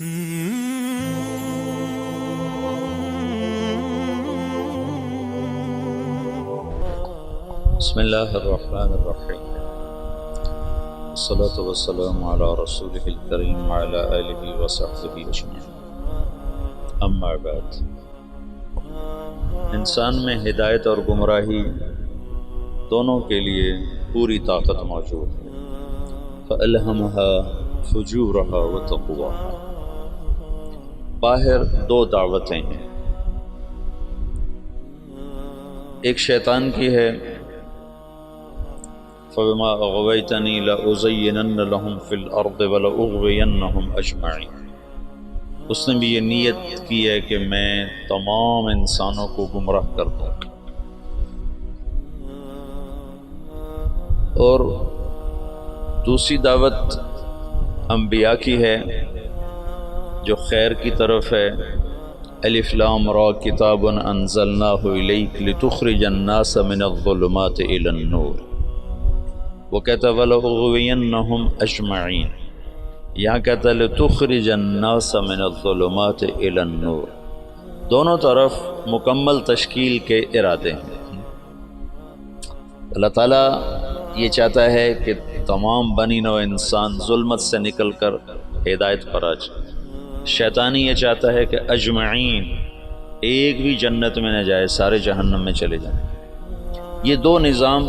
بسم اللہ الرحمن الرحیم، الصلاة والسلام علی رسولہ الکریم وعلی آلہ وصحبہ اجمعین، اما بعد۔ انسان میں ہدایت اور گمراہی دونوں کے لیے پوری طاقت موجود ہے۔ فَأَلْهَمَهَا فُجُورَهَا وَتَقْوَاهَا۔ باہر دو دعوتیں ہیں، ایک شیطان کی ہے، فَبِمَا أَغْوَيْتَنِي لَأُزَيِّنَنَّ لَهُمْ فِي الْأَرْضِ وَلَأُغْوِيَنَّهُمْ أَجْمَعِينَ۔ اس نے بھی یہ نیت کی ہے کہ میں تمام انسانوں کو گمراہ کر دوں، اور دوسری دعوت انبیاء کی ہے جو خیر کی طرف ہے۔ الف لام را کتاب انزلناہ الیک لتخرج الناس من الظلمات الی النور، وہ کہتا ہے وَلَأُغْوِيَنَّهُمْ أَجْمَعِينَ، یہاں کہتا ہے لِتُخْرِجَ النَّاسَ مِنَ الظُّلُمَاتِ إِلَى النُّورِ۔ دونوں طرف مکمل تشکیل کے ارادے ہیں۔ اللہ تعالیٰ یہ چاہتا ہے کہ تمام بنی نوع انسان ظلمت سے نکل کر ہدایت پر آ جائے، شیطانی یہ چاہتا ہے کہ اجمعین، ایک بھی جنت میں نہ جائے، سارے جہنم میں چلے جائیں۔ یہ دو نظام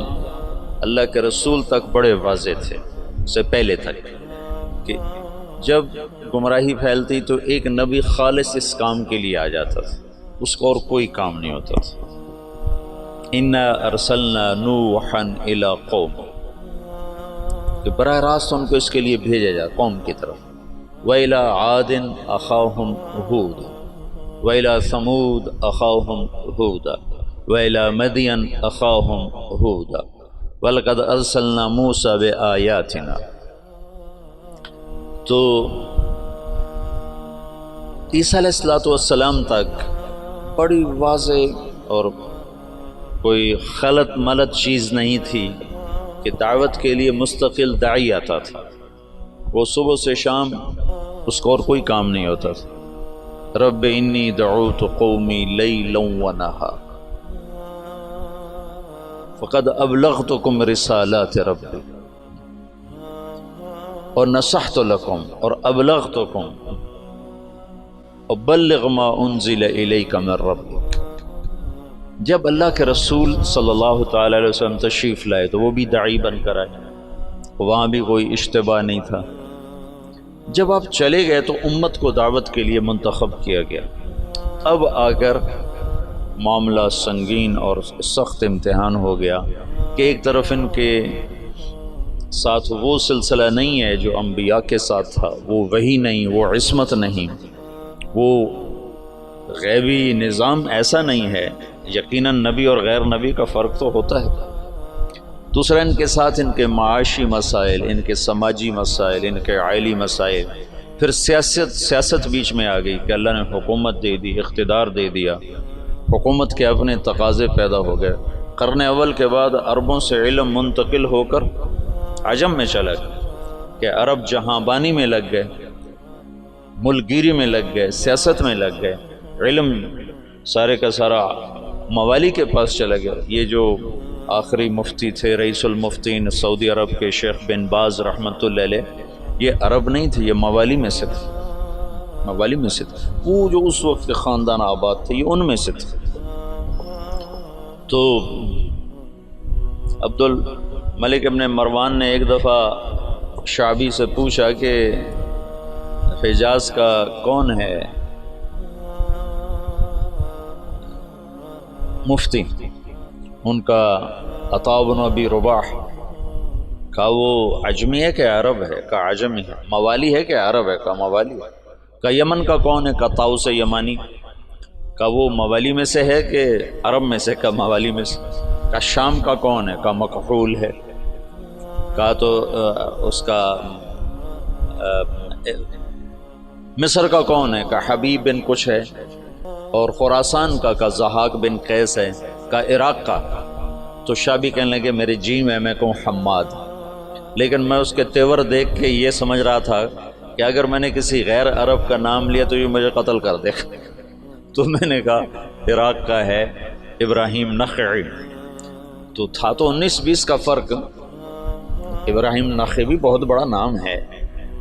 اللہ کے رسول تک بڑے واضح تھے، سے پہلے تک، کہ جب گمراہی پھیلتی تو ایک نبی خالص اس کام کے لیے آ جاتا تھا، اس کو اور کوئی کام نہیں ہوتا تھا۔ اِنَّا أَرْسَلْنَا نُوحًا إِلَىٰ قَوْمٍ، کہ براہ راست ان کو اس کے لیے بھیجا جائے قوم کی طرف۔ وَإِلَىٰ عَادٍ أَخَاهُمْ هُودًا وَإِلَىٰ ثَمُودَ أَخَاهُمْ هُودًا وَإِلَىٰ مَدْيَنَ أَخَاهُمْ هُودًا وَلَقَدْ أَرْسَلْنَا مُوسَىٰ بِآيَاتِنَا۔ تو عیسیٰ علیہ السلام تک بڑی واضح اور کوئی خلط ملط چیز نہیں تھی کہ دعوت کے لیے مستقل داعی آتا تھا، وہ صبح سے شام اس کو اور کوئی کام نہیں ہوتا تھا۔ رب انی دعوت قومی لیلا ونہارا فقد ابلغتکم رسالات ربی اور نصحت لکم اور ابلغتکم وبلغ ما انزل الیک من ربک۔ جب اللہ کے رسول صلی اللہ تعالی علیہ وسلم تشریف لائے تو وہ بھی داعی بن کر آئے، وہاں بھی کوئی اشتباہ نہیں تھا۔ جب آپ چلے گئے تو امت کو دعوت کے لیے منتخب کیا گیا۔ اب آ کر معاملہ سنگین اور سخت امتحان ہو گیا کہ ایک طرف ان کے ساتھ وہ سلسلہ نہیں ہے جو انبیاء کے ساتھ تھا، وہ وحی نہیں، وہ عصمت نہیں، وہ غیبی نظام ایسا نہیں ہے۔ یقیناً نبی اور غیر نبی کا فرق تو ہوتا ہے۔ دوسرا، ان کے ساتھ ان کے معاشی مسائل، ان کے سماجی مسائل، ان کے عائلی مسائل، پھر سیاست بیچ میں آ گئی کہ اللہ نے حکومت دے دی، اقتدار دے دیا، حکومت کے اپنے تقاضے پیدا ہو گئے۔ قرن اول کے بعد عربوں سے علم منتقل ہو کر عجم میں چلا گیا کہ عرب جہاں بانی میں لگ گئے، ملک گیری میں لگ گئے، سیاست میں لگ گئے، علم سارے کا سارا موالی کے پاس چلا گیا۔ یہ جو آخری مفتی تھے، رئیس المفتین سعودی عرب کے شیخ بن باز رحمۃ اللہ علیہ، یہ عرب نہیں تھے، یہ موالی میں سے تھے، موالی میں سے تھے۔ وہ جو اس وقت کے خاندان آباد تھے یہ ان میں سے تھے۔ تو عبد الملک ابن مروان نے ایک دفعہ شعبی سے پوچھا کہ حجاز کا کون ہے مفتی؟ ان کا عطاء بن ابی رباح۔ کہا وہ عجمی ہے کہ عرب ہے؟ کہا عجمی ہے۔ موالی ہے کہ عرب ہے؟ کہا موالی ہے۔ کہا یمن کا کون ہے؟ کہا طاؤس یمانی۔ کہا وہ موالی میں سے ہے کہ عرب میں سے؟ کہا موالی میں سے۔ کہا شام کا کون ہے؟ کہا مکحول ہے۔ کہا تو اس کا مصر کا کون ہے؟ کہا حبیب بن کچھ ہے۔ اور خراسان کا ضحاک بن قیس ہے۔ کہا عراق کا۔ تو شابی کہنے لگے میرے جی میں کہوں حماد، لیکن میں اس کے تیور دیکھ کے یہ سمجھ رہا تھا کہ کہ اگر میں نے کسی غیر عرب کا نام لیا تو یہ مجھے قتل کر دے گا۔ تو میں نے کہا عراق کا ہے ابراہیم نخعی، تو تھا تو 19-20 کا فرق۔ ابراہیم نخعی بھی بہت بڑا نام ہے،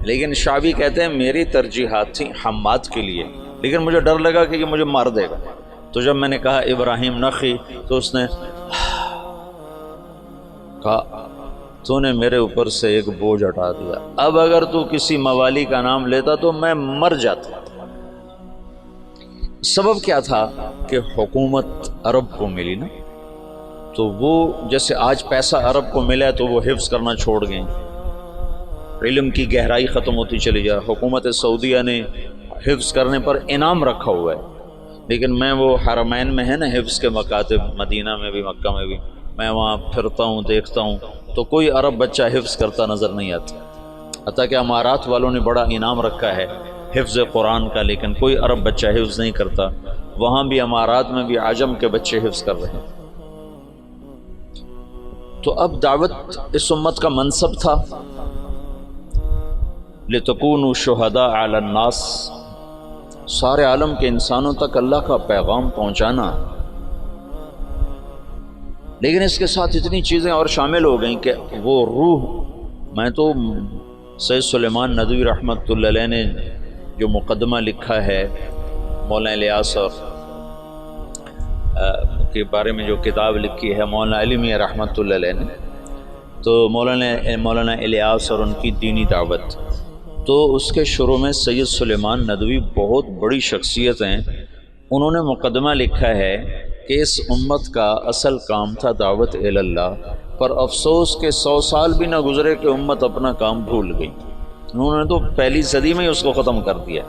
لیکن شعبی کہتے ہیں میری ترجیحات تھیں حماد کے لیے، لیکن مجھے ڈر لگا کہ یہ مجھے مار دے گا۔ تو جب میں نے کہا ابراہیم نخعی تو اس نے کہا تو نے میرے اوپر سے ایک بوجھ ہٹا دیا، اب اگر تو کسی موالی کا نام لیتا تو میں مر جاتا۔ سبب کیا تھا کہ حکومت عرب کو ملی نا، تو وہ جیسے آج پیسہ عرب کو ملا ہے تو وہ حفظ کرنا چھوڑ گئیں، علم کی گہرائی ختم ہوتی چلی جائے۔ حکومت سعودیہ نے حفظ کرنے پر انعام رکھا ہوا ہے، لیکن میں وہ حرمین میں ہے نا حفظ کے مکاتب، مدینہ میں بھی مکہ میں بھی، میں وہاں پھرتا ہوں دیکھتا ہوں تو کوئی عرب بچہ حفظ کرتا نظر نہیں آتا، حتیٰ کہ امارات والوں نے بڑا انعام رکھا ہے حفظ قرآن کا، لیکن کوئی عرب بچہ حفظ نہیں کرتا۔ وہاں بھی امارات میں بھی عجم کے بچے حفظ کر رہے ہیں۔ تو اب دعوت اس امت کا منصب تھا لِتَكُونُوا شُهَدَاءَ عَلَى النَّاسِ، سارے عالم کے انسانوں تک اللہ کا پیغام پہنچانا، لیکن اس کے ساتھ اتنی چیزیں اور شامل ہو گئیں کہ وہ روح، میں تو سید سلیمان ندوی رحمۃ اللہ علیہ نے جو مقدمہ لکھا ہے مولانا الیاس اور کے بارے میں جو کتاب لکھی ہے مولانا علی میاں رحمۃ اللہ علیہ نے، تو مولانا الیاس اور ان کی دینی دعوت، تو اس کے شروع میں سید سلیمان ندوی بہت بڑی شخصیت ہیں، انہوں نے مقدمہ لکھا ہے کہ اس امت کا اصل کام تھا دعوت الی اللہ، پر افسوس کہ 100 سال بھی نہ گزرے کہ امت اپنا کام بھول گئی، انہوں نے تو پہلی صدی میں ہی اس کو ختم کر دیا۔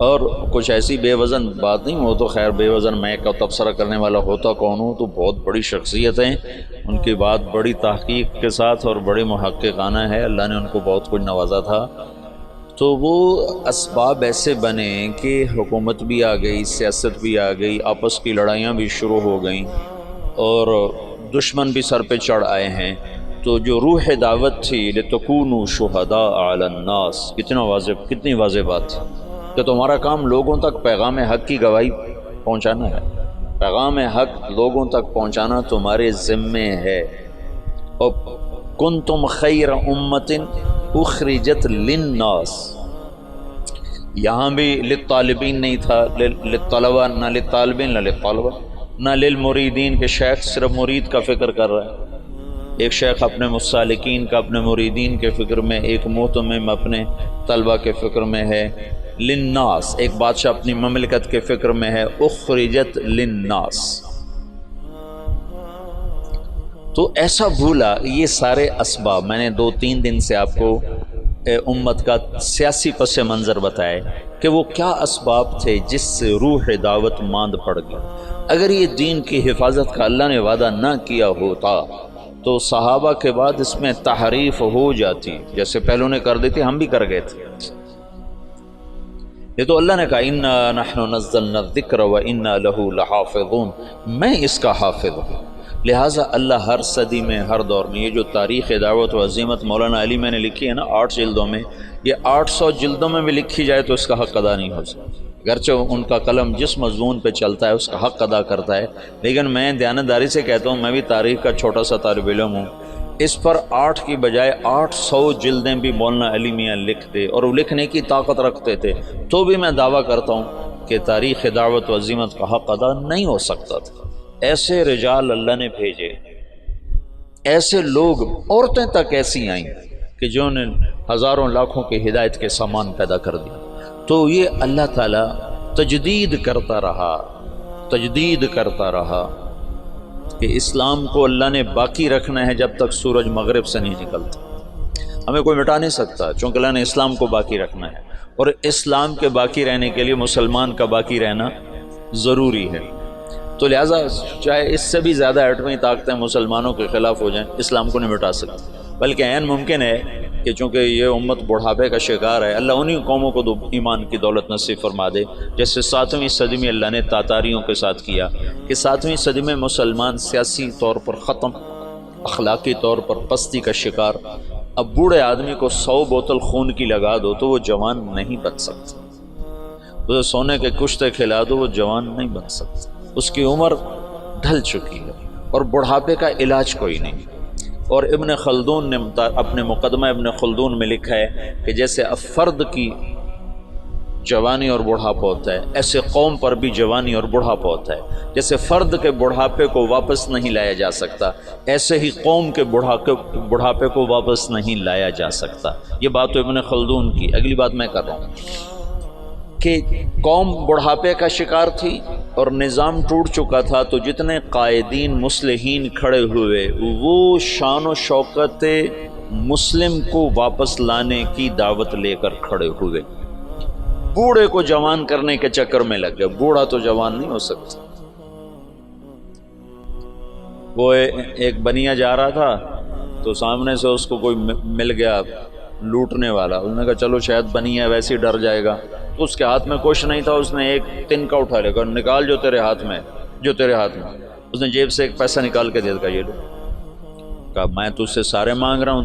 اور کچھ ایسی بے وزن بات نہیں، وہ تو خیر بے وزن میں کا تبصرہ کرنے والا ہوتا کون ہوں، تو بہت بڑی شخصیت ہیں، ان کی بات بڑی تحقیق کے ساتھ اور بڑی محققانہ ہے، اللہ نے ان کو بہت کچھ نوازا تھا۔ تو وہ اسباب ایسے بنے کہ حکومت بھی آ گئی، سیاست بھی آ گئی، آپس کی لڑائیاں بھی شروع ہو گئیں اور دشمن بھی سر پہ چڑھ آئے ہیں۔ تو جو روح دعوت تھی لِتَكُونُوا شُهَدَاءَ عَلَى النَّاسِ، کتنی واضح بات تھی کہ تمہارا کام لوگوں تک پیغام حق کی گواہی پہنچانا ہے، پیغام حق لوگوں تک پہنچانا تمہارے ذمے ہے۔ اور کنتم خیر امت اخرجت للناس، یہاں بھی للطالبین نہیں تھا، للطلبہ، نہ للطالبین نہ للطلبہ نہ للمریدین، کہ شیخ صرف مرید کا فکر کر رہا ہے، ایک شیخ اپنے مسالکین کا، اپنے مریدین کے فکر میں، ایک مہتمم اپنے طلبہ کے فکر میں ہے۔ للناس، ایک بادشاہ اپنی مملکت کے فکر میں ہے، اخرجت للناس۔ تو ایسا بھولا، یہ سارے اسباب میں نے 2-3 دن سے آپ کو امت کا سیاسی پس منظر بتائے کہ وہ کیا اسباب تھے جس سے روح دعوت ماند پڑ گئی۔ اگر یہ دین کی حفاظت کا اللہ نے وعدہ نہ کیا ہوتا تو صحابہ کے بعد اس میں تحریف ہو جاتی، جیسے پہلوں نے کر دی تھی، ہم بھی کر گئے تھے۔ یہ تو اللہ نے کہا اِنَّا نَحْنُ نَزَّلْنَا الذِّكْرَ وَإِنَّا لَهُ لَحَافِظُونَ، میں اس کا حافظ ہوں۔ لہٰذا اللہ ہر صدی میں، ہر دور میں، یہ جو تاریخ دعوت و عظیمت مولانا علی میں نے لکھی ہے نا 8 جلدوں میں، یہ 800 جلدوں میں بھی لکھی جائے تو اس کا حق ادا نہیں ہو سکتا، گرچہ ان کا قلم جس مضمون پہ چلتا ہے اس کا حق ادا کرتا ہے، لیکن میں دیانتداری سے کہتا ہوں، میں بھی تاریخ کا چھوٹا سا طالب علم ہوں، اس پر 8 کی بجائے 800 جلدیں بھی مولانا علی میاں لکھتے اور وہ لکھنے کی طاقت رکھتے تھے، تو بھی میں دعویٰ کرتا ہوں کہ تاریخ دعوت و عظیمت کا حق ادا نہیں ہو سکتا تھا۔ ایسے رجال اللہ نے بھیجے، ایسے لوگ، عورتیں تک ایسی آئیں کہ جو نے ہزاروں لاکھوں کی ہدایت کے سامان پیدا کر دیا۔ تو یہ اللہ تعالیٰ تجدید کرتا رہا کہ اسلام کو اللہ نے باقی رکھنا ہے جب تک سورج مغرب سے نہیں نکلتا، ہمیں کوئی مٹا نہیں سکتا، چونکہ اللہ نے اسلام کو باقی رکھنا ہے، اور اسلام کے باقی رہنے کے لیے مسلمان کا باقی رہنا ضروری ہے۔ تو لہٰذا چاہے اس سے بھی زیادہ ایٹمی طاقتیں مسلمانوں کے خلاف ہو جائیں، اسلام کو نہیں مٹا سکتے، بلکہ عین ممکن ہے کہ چونکہ یہ امت بڑھاپے کا شکار ہے، اللہ انہی قوموں کو ایمان کی دولت نصیب فرما دے، جیسے 7ویں صدی میں اللہ نے تاتاریوں کے ساتھ کیا کہ 7ویں صدی میں مسلمان سیاسی طور پر ختم، اخلاقی طور پر پستی کا شکار، اب بوڑھے آدمی کو 100 بوتل خون کی لگا دو تو وہ جوان نہیں بن سکتا، اسے سونے کے کشتے کھلا دو وہ جوان نہیں بن سکتا، اس کی عمر ڈھل چکی ہے اور بڑھاپے کا علاج کوئی نہیں۔ اور ابن خلدون نے اپنے مقدمہ ابن خلدون میں لکھا ہے کہ جیسے اب فرد کی جوانی اور بڑھاپا ہوتا ہے، ایسے قوم پر بھی جوانی اور بڑھاپا ہوتا ہے۔ جیسے فرد کے بڑھاپے کو واپس نہیں لایا جا سکتا، ایسے ہی قوم کے بڑھاپے کو واپس نہیں لایا جا سکتا۔ یہ بات تو ابن خلدون کی۔ اگلی بات میں کر رہا ہوں کہ قوم بڑھاپے کا شکار تھی اور نظام ٹوٹ چکا تھا، تو جتنے قائدین مصلحین کھڑے ہوئے وہ شان و شوکت مسلم کو واپس لانے کی دعوت لے کر کھڑے ہوئے۔ بوڑھے کو جوان کرنے کے چکر میں لگ گئے، بوڑھا تو جوان نہیں ہو سکتا۔ وہ ایک بنیا جا رہا تھا تو سامنے سے اس کو کوئی مل گیا لوٹنے والا، اس نے کہا چلو شاید بنیا ویسے ہی ڈر جائے گا، تو اس کے ہاتھ میں کچھ نہیں تھا، اس نے ایک تنکا اٹھا لیا، نکال جو تیرے ہاتھ میں، جو تیرے ہاتھ میں۔ اس نے جیب سے ایک پیسہ نکال کے دے دیا، یہ لو۔ کہا میں تجھ سے سارے مانگ رہا ہوں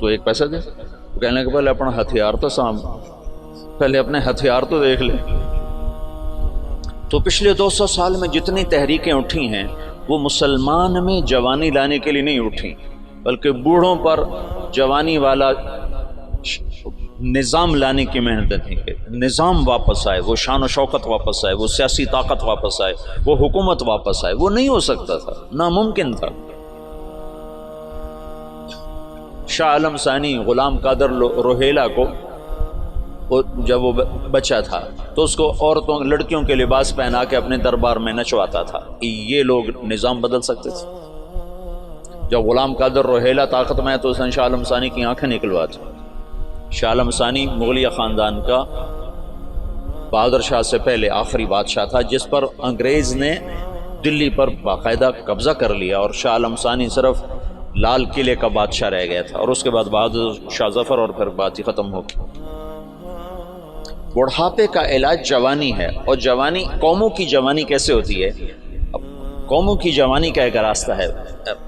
تو ایک پیسہ دے۔ کہنے کے پہلے اپنا ہتھیار تو پہلے اپنے ہتھیار تو دیکھ لے۔ تو پچھلے 200 سال میں جتنی تحریکیں اٹھی ہیں وہ مسلمان میں جوانی لانے کے لیے نہیں اٹھی، بلکہ بوڑھوں پر جوانی والا نظام لانے کی محنتیں تھیں کہ نظام واپس آئے، وہ شان و شوکت واپس آئے، وہ سیاسی طاقت واپس آئے، وہ حکومت واپس آئے۔ وہ نہیں ہو سکتا تھا، ناممکن تھا۔ شاہ عالم ثانی غلام قادر روہیلا کو جب وہ بچہ تھا تو اس کو عورتوں لڑکیوں کے لباس پہنا کے اپنے دربار میں نچواتا تھا۔ یہ لوگ نظام بدل سکتے تھے؟ جب غلام قادر روہیلا طاقت میں ہے تو اس نے شاہ عالم ثانی کی آنکھیں نکلوا دی۔ شاہ عالم ثانی مغلیہ خاندان کا بہادر شاہ سے پہلے آخری بادشاہ تھا جس پر انگریز نے دلی پر باقاعدہ قبضہ کر لیا، اور شاہ عالم ثانی صرف لال قلعے کا بادشاہ رہ گیا تھا، اور اس کے بعد بہادر شاہ ظفر، اور پھر بات ہی ختم ہو گئی۔ بڑھاپے کا علاج جوانی ہے، اور جوانی قوموں کی جوانی کیسے ہوتی ہے؟ قوموں کی جوانی کا ایک راستہ ہے،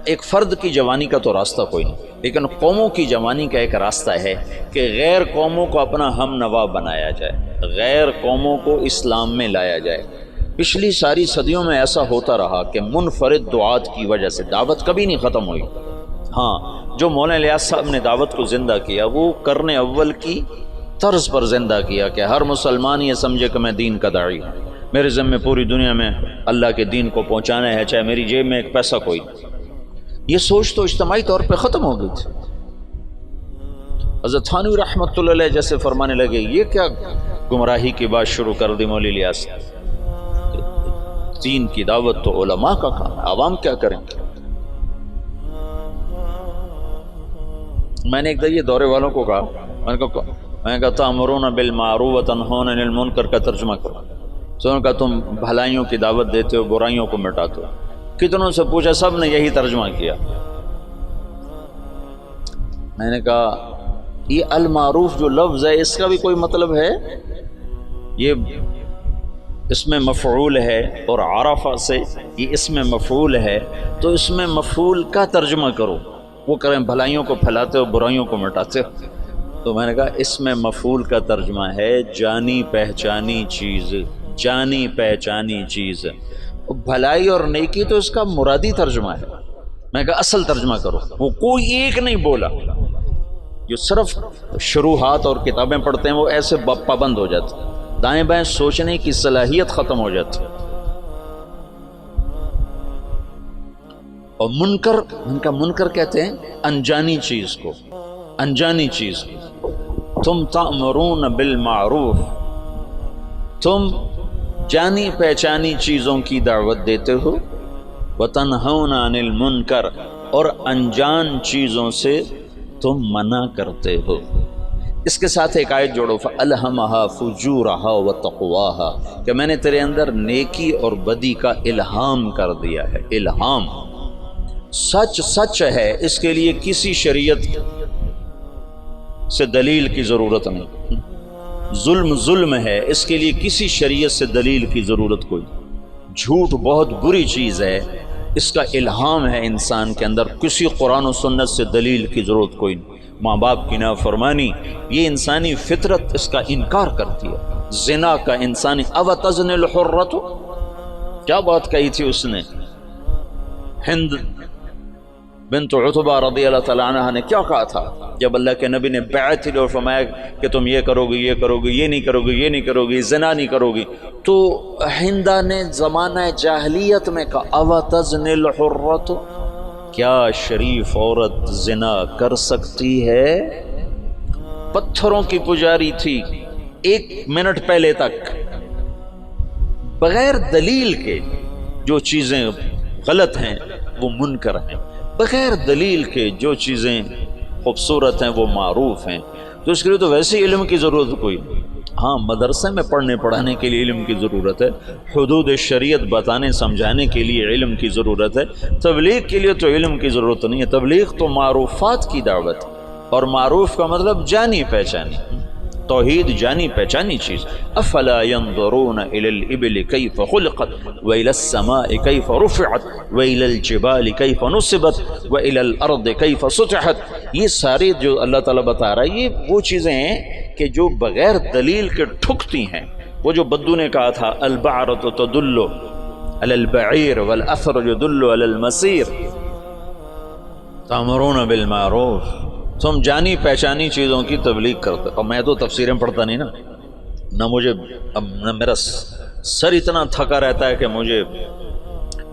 ایک فرد کی جوانی کا تو راستہ کوئی نہیں، لیکن قوموں کی جوانی کا ایک راستہ ہے کہ غیر قوموں کو اپنا ہم نوا بنایا جائے، غیر قوموں کو اسلام میں لایا جائے۔ پچھلی ساری صدیوں میں ایسا ہوتا رہا کہ منفرد دعات کی وجہ سے دعوت کبھی نہیں ختم ہوئی۔ ہاں، جو مولانا الیاس صاحب نے دعوت کو زندہ کیا وہ قرن اول کی طرز پر زندہ کیا کہ ہر مسلمان یہ سمجھے کہ میں دین کا داعی ہوں، میرے ذمہ پوری دنیا میں اللہ کے دین کو پہنچانا ہے، چاہے میری جیب میں ایک پیسہ کوئی۔ یہ سوچ تو اجتماعی طور پہ ختم ہو گئی تھی۔ حضرت تھانوی رحمۃ اللہ علیہ جیسے فرمانے لگے یہ کیا گمراہی کی بات شروع کر دی مولی الیاس، دین کی دعوت تو علماء کا کام ہے، عوام کیا کریں گے؟ میں نے ایک دفعہ یہ دورے والوں کو کہا، میں نے کہا تأمرون بالمعروف وتنہون عن المنکر کا ترجمہ کرو۔ تو نے کہا تم بھلائیوں کی دعوت دیتے ہو، برائیوں کو مٹاتے ہو۔ کتنوں سے پوچھا، سب نے یہی ترجمہ کیا۔ میں نے کہا یہ المعروف جو لفظ ہے اس کا بھی کوئی مطلب ہے؟ یہ اس میں مفعول ہے، اور عرفہ سے یہ اس میں مفعول ہے، تو اس میں مفعول کا ترجمہ کرو۔ وہ کریں بھلائیوں کو پھیلاتے ہو، برائیوں کو مٹاتے ہو۔ تو میں نے کہا اس میں مفعول کا ترجمہ ہے جانی پہچانی چیز، جانی پہچانی چیز۔ بھلائی اور نیکی تو اس کا مرادی ترجمہ ہے۔ میں نے کہا اصل ترجمہ کرو۔ وہ کوئی ایک نہیں بولا، جو صرف شروحات اور کتابیں پڑھتے ہیں وہ ایسے پابند ہو جاتے، دائیں بائیں سوچنے کی صلاحیت ختم ہو جاتی۔ اور منکر، ان کا منکر کہتے ہیں انجانی چیز کو، انجانی چیز کو۔ تم تأمرون بالمعروف، تم جانی پہچانی چیزوں کی دعوت دیتے ہو، وتنہون عن المنکر، اور انجان چیزوں سے تم منع کرتے ہو۔ اس کے ساتھ ایک آیت جوڑو، فَأَلْهَمَهَا فُجُورَهَا وَتَقْوَاهَا، کہ میں نے تیرے اندر نیکی اور بدی کا الہام کر دیا ہے۔ الہام سچ سچ ہے، اس کے لیے کسی شریعت سے دلیل کی ضرورت نہیں۔ ظلم ظلم ہے، اس کے لیے کسی شریعت سے دلیل کی ضرورت کوئی۔ جھوٹ بہت بری چیز ہے، اس کا الہام ہے انسان کے اندر، کسی قرآن و سنت سے دلیل کی ضرورت کوئی نہیں۔ ماں باپ کی نافرمانی، یہ انسانی فطرت اس کا انکار کرتی ہے. زنا کا انسانی اوتزن الحرۃ، کیا بات کہی تھی اس نے؟ ہند بنت عتبہ رضی اللہ تعالیٰ عنہ نے کیا کہا تھا جب اللہ کے نبی نے بیعت لی اور فرمایا کہ تم یہ کرو گے، یہ کرو گے، یہ نہیں کرو گے، یہ نہیں کرو گے، زنا نہیں کرو گی، تو ہندا نے زمانہ جاہلیت میں کہا اوتزن الحرۃ، کیا شریف عورت زنا کر سکتی ہے؟ پتھروں کی پجاری تھی 1 منٹ پہلے تک، بغیر دلیل کے جو چیزیں غلط ہیں وہ منکر ہیں، بغیر دلیل کے جو چیزیں خوبصورت ہیں وہ معروف ہیں. تو اس کے لیے تو ویسے علم کی ضرورت کوئی نہیں. ہاں مدرسے میں پڑھنے پڑھانے کے لیے علم کی ضرورت ہے، حدود شریعت بتانے سمجھانے کے لیے علم کی ضرورت ہے. تبلیغ کے لیے تو علم کی ضرورت نہیں ہے. تبلیغ تو معروفات کی دعوت ہے، اور معروف کا مطلب جانی پہچانی، توحید جانی پہچانی چیز. افلا ينظرون الى الابل كيف خلقت والى السماء كيف رفعت والى الجبال كيف نصبت والى الارض كيف سطحت. یہ ساری جو اللہ تعالیٰ بتا رہا ہے یہ وہ چیزیں ہیں کہ جو بغیر دلیل کے ٹھکتی ہیں. وہ جو بدو نے کہا تھا البعرۃ تدل على البعیر والاثر يدل على المسیر تأمرون بالمعروف. تم جانی پہچانی چیزوں کی تبلیغ کرتے. اور میں تو تفسیریں پڑھتا نہیں نا، نہ مجھے اب نہ میرا سر اتنا تھکا رہتا ہے کہ مجھے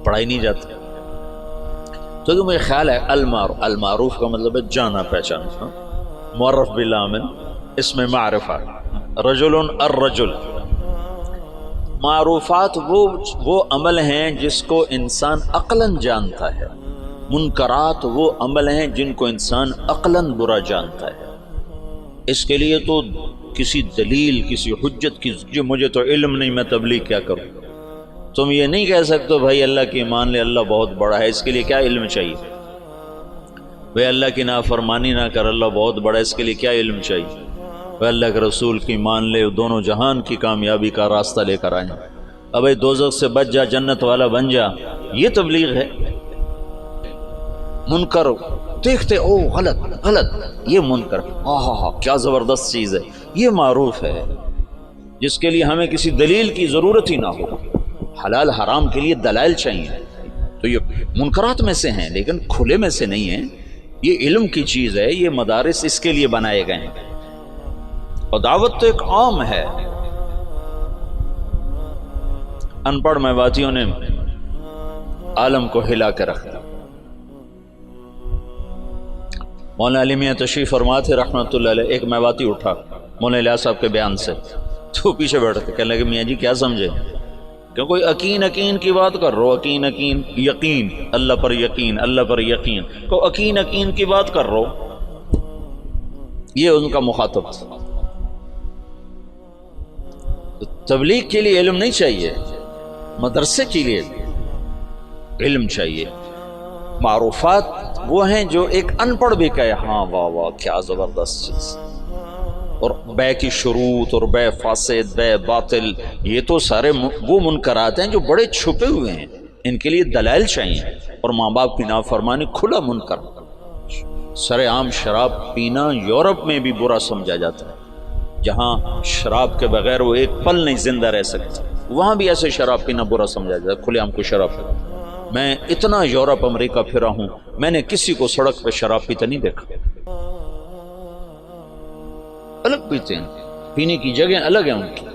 پڑھائی نہیں جاتی. تو مجھے خیال ہے المعروف کا مطلب ہے جانا پہچانا. معرف بالعامل اس میں معرفہ، رجل الرجل. معروفات وہ عمل ہیں جس کو انسان عقلاً جانتا ہے، منکرات وہ عمل ہیں جن کو انسان عقلاً برا جانتا ہے. اس کے لیے تو کسی دلیل کسی حجت کی جو مجھے تو علم نہیں میں تبلیغ کیا کروں. تم یہ نہیں کہہ سکتے بھائی اللہ کی مان لے اللہ بہت بڑا ہے، اس کے لیے کیا علم چاہیے؟ بھائی اللہ کی نافرمانی نہ کر اللہ بہت بڑا ہے، اس کے لیے کیا علم چاہیے؟ بھائی اللہ کے رسول کی مان لے دونوں جہان کی کامیابی کا راستہ لے کر آئیں. اب بھائی دوزخ سے بچ جا جنت والا بن جا، یہ تبلیغ ہے. منکر دیکھتے او غلط یہ منکر، ہاں کیا زبردست چیز ہے، یہ معروف ہے جس کے لیے ہمیں کسی دلیل کی ضرورت ہی نہ ہو. حلال حرام کے لیے دلائل چاہیے. تو یہ منکرات میں سے ہیں لیکن کھلے میں سے نہیں ہیں. یہ علم کی چیز ہے، یہ مدارس اس کے لیے بنائے گئے ہیں. اور دعوت تو ایک عام ہے. ان پڑھ میواتیوں نے عالم کو ہلا کے رکھا. مولانا علی میاں تشریف فرما تھے رحمۃ اللہ علیہ. ایک میواتی اٹھا مولانا الیاس صاحب کے بیان سے، تو پیچھے بیٹھتے کہنے لگے میاں جی کیا سمجھے کہ کوئی یقین کی بات کر رہو، یقین اللہ پر یقین، اللہ پر یقین کو یقین کی بات کر رہو. یہ ان کا مخاطب تھا. تبلیغ کے لیے علم نہیں چاہیے، مدرسے کے لیے علم چاہیے. معروفات وہ ہیں جو ایک ان پڑھ بھی کہے ہاں واہ کیا زبردست چیز. اور بے کی شروط اور بے فاسد بے باطل یہ تو سارے وہ منکرات ہیں جو بڑے چھپے ہوئے ہیں، ان کے لیے دلائل چاہیے. اور ماں باپ کی نافرمانی کھلا منکر. سر عام شراب پینا یورپ میں بھی برا سمجھا جاتا ہے، جہاں شراب کے بغیر وہ ایک پل نہیں زندہ رہ سکتے، وہاں بھی ایسے شراب پینا برا سمجھا جاتا ہے، کھلے عام کو شراب. میں اتنا یورپ امریکہ پھرا ہوں، میں نے کسی کو سڑک پہ شراب پیتا نہیں دیکھا. الگ پیتے ہیں، پینے کی جگہ الگ ہیں ان کی.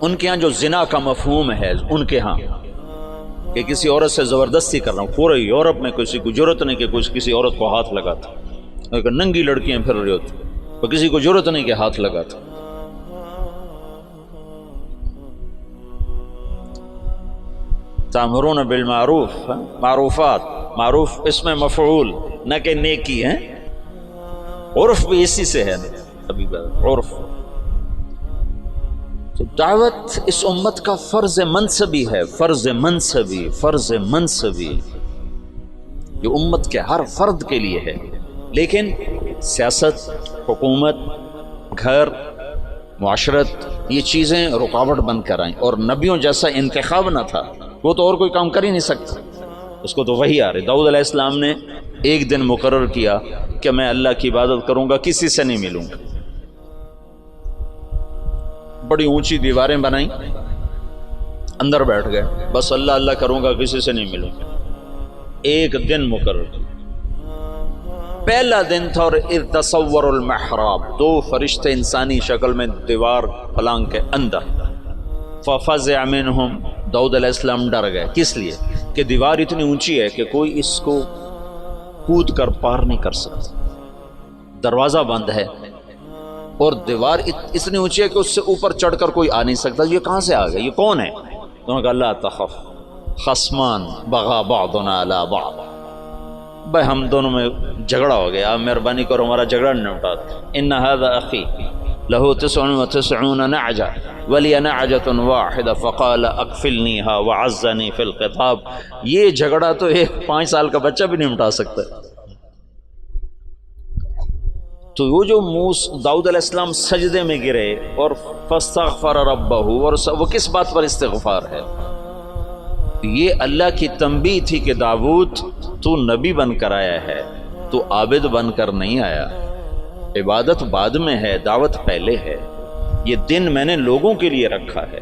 ان کے ہاں جو زنا کا مفہوم ہے ان کے ہاں کہ کسی عورت سے زبردستی کر رہا ہوں، پورے یورپ میں کسی کو ضرورت نہیں کہ کسی عورت کو ہاتھ لگاتا. اگر ننگی لڑکیاں پھر رہی ہوتی تو کسی کو ضرورت نہیں کہ ہاتھ لگاتا. تامرون بالمعروف، معروفات، معروف اس میں مفعول نہ کہ نیکی ہے. عرف بھی اسی سے ہے نا، ابھی عرف. تو دعوت اس امت کا فرض منصبی ہے، فرض منصبی جو امت کے ہر فرد کے لیے ہے. لیکن سیاست، حکومت، گھر، معاشرت یہ چیزیں رکاوٹ بن کر آئیں. اور نبیوں جیسا انتخاب نہ تھا، وہ تو اور کوئی کام کر ہی نہیں سکتا. اس کو تو وہی آ رہی. داؤد علیہ السلام نے ایک دن مقرر کیا کہ میں اللہ کی عبادت کروں گا, کسی سے نہیں ملوں گا. بڑی اونچی دیواریں بنائیں, اندر بیٹھ گئے, بس اللہ اللہ کروں گا, کسی سے نہیں ملوں گا. ایک دن مقرر کیا. پہلا دن تھا اور اذ تصور المحراب, 2 فرشتے انسانی شکل میں دیوار پلانگ کے اندر. ففزع منہم, داؤد علیہ السلام ڈر گئے. کس لیے کہ دیوار اتنی اونچی ہے کہ کوئی اس کو کود کر پار نہیں کر سکتا, دروازہ بند ہے, اور دیوار اتنی اونچی ہے کہ اس سے اوپر چڑھ کر کوئی آ نہیں سکتا. یہ کہاں سے آ گیا, یہ کون ہے؟ انہوں نے کہا لا تخف خصمان بغا بعضنا علی بعض, بھائی ہم دونوں میں جھگڑا ہو گیا, آپ مہربانی کرو ہمارا جھگڑا نہیں اٹھاتا. ان هذا اخی له 99 نعجہ ولی نعجۃ واحدہ فقال اکفلنیها وعزنی فی الخطاب. یہ جھگڑا تو ایک 5 سال کا بچہ بھی نہیں مٹا سکتا. تو وہ جو داؤد علیہ السلام سجدے میں گرے اور فاستغفر ربہ, اور وہ کس بات پر استغفار ہے؟ یہ اللہ کی تنبیہ تھی کہ داؤد تو نبی بن کر آیا ہے, تو عابد بن کر نہیں آیا. عبادت بعد میں ہے, دعوت پہلے ہے. یہ دن میں نے لوگوں کے لیے رکھا ہے,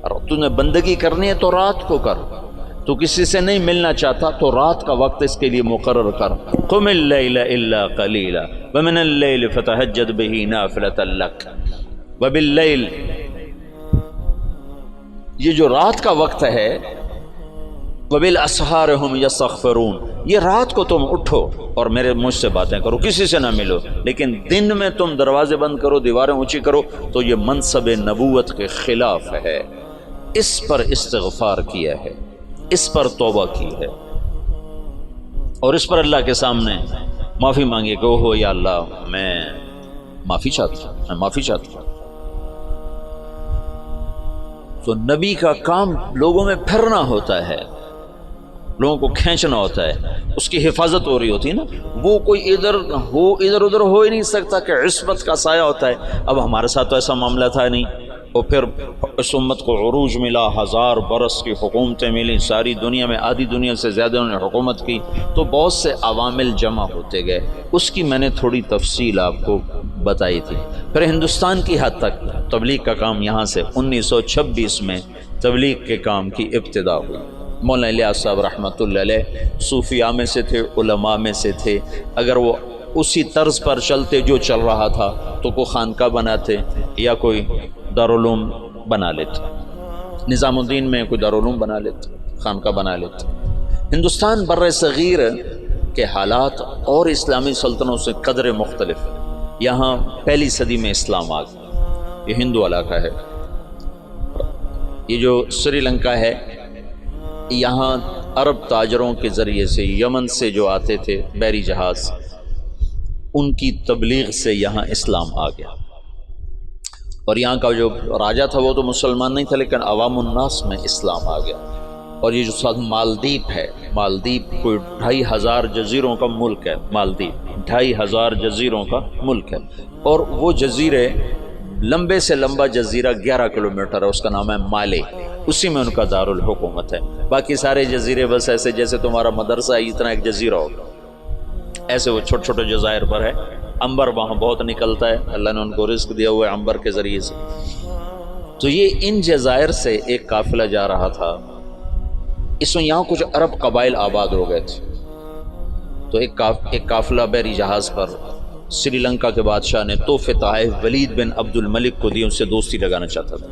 اور تو نے بندگی کرنی ہے تو رات کو کر. تو کسی سے نہیں ملنا چاہتا تو رات کا وقت اس کے لیے مقرر کر. قم اللیل الا قلیلا ومن اللیل فتہجد بہ نافلۃ لک وباللیل. یہ جو رات کا وقت ہے, وبالاسحار هم یستغفرون, یہ رات کو تم اٹھو اور میرے مجھ سے باتیں کرو, کسی سے نہ ملو, لیکن دن میں تم دروازے بند کرو, دیواریں اونچی کرو, تو یہ منصب نبوت کے خلاف ہے. اس پر استغفار کیا ہے, اس پر توبہ کی ہے, اور اس پر اللہ کے سامنے معافی مانگے کہ اوہ یا اللہ میں معافی چاہتا ہوں, میں معافی چاہتا ہوں. تو نبی کا کام لوگوں میں پھرنا ہوتا ہے, لوگوں کو کھینچنا ہوتا ہے, اس کی حفاظت ہو رہی ہوتی ہے نا. وہ کوئی ادھر ادھر ہو ہی نہیں سکتا کہ عصمت کا سایہ ہوتا ہے. اب ہمارے ساتھ تو ایسا معاملہ تھا نہیں, اور پھر اس امت کو عروج ملا, 1000 برس کی حکومتیں ملی, ساری دنیا میں آدھی دنیا سے زیادہ انہوں نے حکومت کی, تو بہت سے عوامل جمع ہوتے گئے. اس کی میں نے تھوڑی تفصیل آپ کو بتائی تھی. پھر ہندوستان کی حد تک تبلیغ کا کام یہاں سے 1926 میں تبلیغ کے کام کی ابتدا ہوئی. مولانا الیاس صاحب رحمۃ اللہ علیہ صوفیاء میں سے تھے, علماء میں سے تھے. اگر وہ اسی طرز پر چلتے جو چل رہا تھا تو کوئی خانقاہ بناتے یا کوئی دارالعلوم بنا لیتے, نظام الدین میں کوئی دارالعلوم بنا لیتے, خانقاہ بنا لیتے. ہندوستان بر صغیر کے حالات اور اسلامی سلطنتوں سے قدر مختلف. یہاں 1 صدی میں اسلام آ گیا, یہ ہندو علاقہ ہے. یہ جو سری لنکا ہے, یہاں عرب تاجروں کے ذریعے سے یمن سے جو آتے تھے بحری جہاز, ان کی تبلیغ سے یہاں اسلام آ گیا. اور یہاں کا جو راجہ تھا وہ تو مسلمان نہیں تھا, لیکن عوام الناس میں اسلام آ گیا. اور یہ جو ساتھ مالدیپ ہے, مالدیپ کوئی 2500 جزیروں کا ملک ہے. مالدیپ 2500 جزیروں کا ملک ہے, اور وہ جزیرے لمبے سے لمبا جزیرہ 11 کلومیٹر ہے, اس کا نام ہے مالے, اسی میں ان کا دارالحکومت ہے. باقی سارے جزیرے بس ایسے جیسے تمہارا مدرسہ ہے, اتنا ایک جزیرہ ہوگا, ایسے وہ چھوٹے چھوٹے جزائر پر ہے. عنبر وہاں بہت نکلتا ہے, اللہ نے ان کو رزق دیا ہوا ہے عنبر کے ذریعے سے. تو یہ ان جزائر سے ایک قافلہ جا رہا تھا. اس میں یہاں کچھ عرب قبائل آباد ہو گئے تھے, تو ایک قافلہ بحری جہاز پر سری لنکا کے بادشاہ نے تحفے تحائف ولید بن عبد الملک کو دی, ان سے دوستی لگانا چاہتا تھا.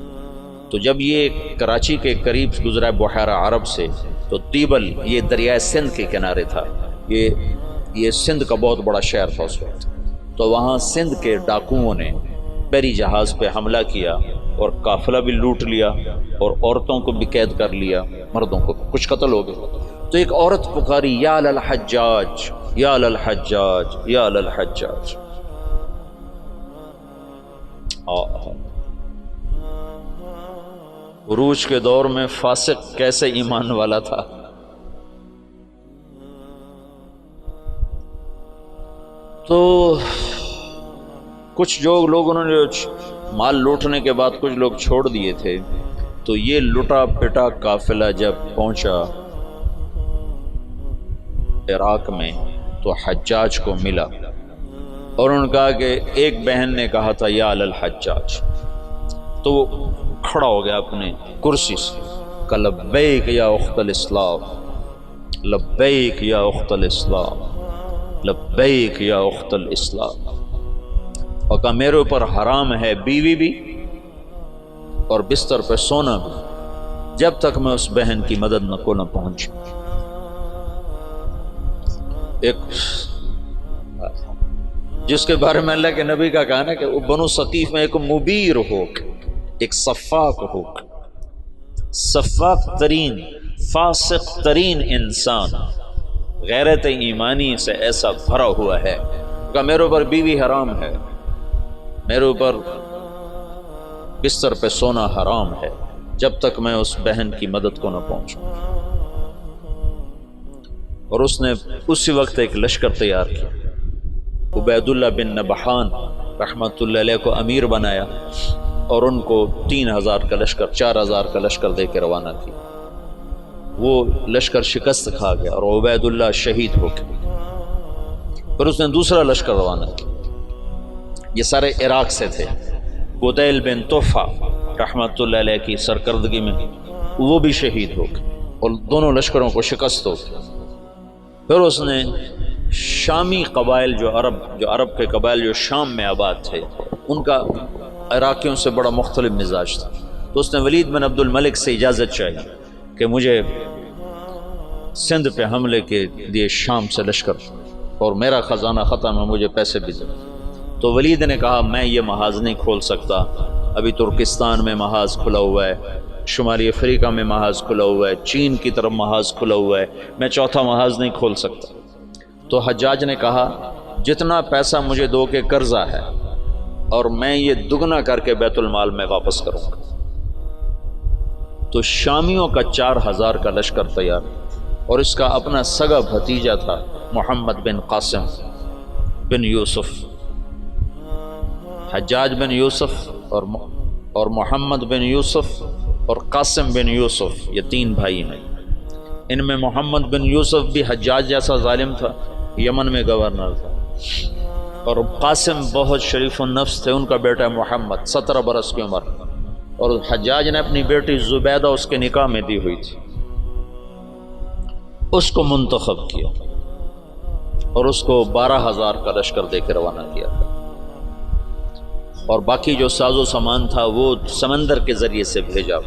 تو جب یہ کراچی کے قریب گزرا بحیرہ عرب سے, تو تیبل یہ دریائے سندھ کے کنارے تھا, یہ سندھ کا بہت بڑا شہر تھا اس وقت. تو وہاں سندھ کے ڈاکوؤں نے بحری جہاز پہ حملہ کیا اور قافلہ بھی لوٹ لیا, اور عورتوں کو بھی قید کر لیا, مردوں کو کچھ قتل ہو گئے. تو ایک عورت پکاری یا للحجاج یا للحجاج یا للحجاج. عروج کے دور میں فاسق کیسے ایمان والا تھا. تو کچھ جو لوگ انہوں نے مال لوٹنے کے بعد کچھ لوگ چھوڑ دیے تھے. تو یہ لٹا پٹا قافلہ جب پہنچا عراق میں تو حجاج کو ملا اور انہوں نے کہا کہ ایک بہن نے کہا تھا یا الحجاج، تو وہ کھڑا ہو گیا اپنے کرسی سے، کہ لبیک یا اخت الاسلام، لبیک یا اخت الاسلام، لبیک یا اخت الاسلام، اور کہا میرے اوپر حرام ہے بیوی بھی اور بستر پہ سونا بھی جب تک میں اس بہن کی مدد کو نہ پہنچوں۔ ایک جس کے بارے میں اللہ کے نبی کا کہنا ہے کہ وہ بنو ثقیف میں ایک مبیر ہو، ایک صفاق ہو، صفاق ترین فاسق ترین انسان غیرت ایمانی سے ایسا بھرا ہوا ہے کہ میرے اوپر بیوی حرام ہے، میرے اوپر بستر پہ سونا حرام ہے جب تک میں اس بہن کی مدد کو نہ پہنچوں۔ اور اس نے اسی وقت ایک لشکر تیار کیا، عبید اللہ بن نبحان رحمۃ اللہ علیہ کو امیر بنایا اور ان کو 3000 کا لشکر، 4000 کا لشکر دے کے روانہ کیا۔ وہ لشکر شکست کھا گیا اور عبید اللہ شہید ہو گئے۔ پھر اس نے دوسرا لشکر روانہ کیا، یہ سارے عراق سے تھے۔ قدیل بن طفہ رحمۃ اللہ علیہ کی سرکردگی میں وہ بھی شہید ہو گئے اور دونوں لشکروں کو شکست ہو گئی۔ پھر اس نے شامی قبائل جو عرب کے قبائل جو شام میں آباد تھے، ان کا عراقیوں سے بڑا مختلف مزاج تھا، تو اس نے ولید بن عبد الملک سے اجازت چاہی کہ مجھے سندھ پہ حملے کے لیے شام سے لشکر اور میرا خزانہ ختم ہے، مجھے پیسے بھی دے۔ تو ولید نے کہا میں یہ محاذ نہیں کھول سکتا، ابھی ترکستان میں محاذ کھلا ہوا ہے، شمالی افریقہ میں محاذ کھلا ہوا ہے، چین کی طرف محاذ کھلا ہوا ہے، میں چوتھا محاذ نہیں کھول سکتا۔ تو حجاج نے کہا جتنا پیسہ مجھے دو کے قرضہ ہے اور میں یہ دگنا کر کے بیت المال میں واپس کروں گا۔ تو شامیوں کا 4000 کا لشکر تیار، اور اس کا اپنا سگا بھتیجا تھا محمد بن قاسم بن یوسف، حجاج بن یوسف اور محمد بن یوسف اور قاسم بن یوسف، یہ 3 بھائی ہیں۔ ان میں محمد بن یوسف بھی حجاج جیسا ظالم تھا، یمن میں گورنر تھا، اور قاسم بہت شریف النفس تھے، ان کا بیٹا محمد 17 برس کی عمر، اور حجاج نے اپنی بیٹی زبیدہ اس کے نکاح میں دی ہوئی تھی، اس کو منتخب کیا اور اس کو 12000 کا لشکر دے کے روانہ کیا، اور باقی جو ساز و سامان تھا وہ سمندر کے ذریعے سے بھیجا،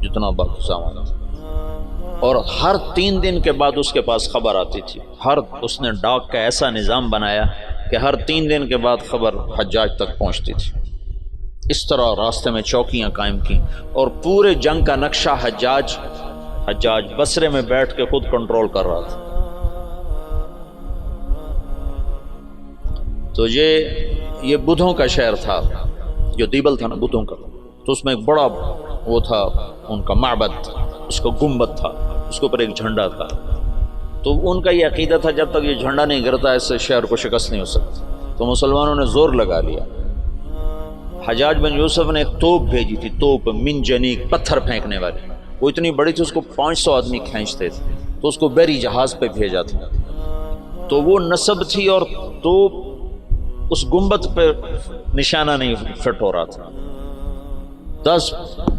جتنا باقی سامان تھا، اور ہر 3 دن کے بعد اس کے پاس خبر آتی تھی۔ اس نے ڈاک کا ایسا نظام بنایا کہ ہر 3 دن کے بعد خبر حجاج تک پہنچتی تھی۔ اس طرح راستے میں چوکیاں قائم کی، اور پورے جنگ کا نقشہ حجاج بصرے میں بیٹھ کے خود کنٹرول کر رہا تھا۔ تو یہ بدھوں کا شہر تھا، جو دیبل تھا نا بدھوں کا، تو اس میں ایک بڑا وہ تھا ان کا معبد، اس کا گنبد تھا، اس کے اوپر ایک جھنڈا تھا۔ تو ان کا یہ عقیدہ تھا جب تک یہ جھنڈا نہیں گرتا اس سے شہر کو شکست نہیں ہو سکتی۔ تو مسلمانوں نے زور لگا لیا، حجاج بن یوسف نے ایک توپ بھیجی تھی، توپ منجنیق، پتھر پھینکنے والی، وہ اتنی بڑی تھی اس کو 500 آدمی کھینچتے تھے، تو اس کو بحری جہاز پہ بھیجا تھا۔ تو وہ نصب تھی اور توپ اس گنبد پہ نشانہ نہیں فٹ ہو رہا تھا۔ 10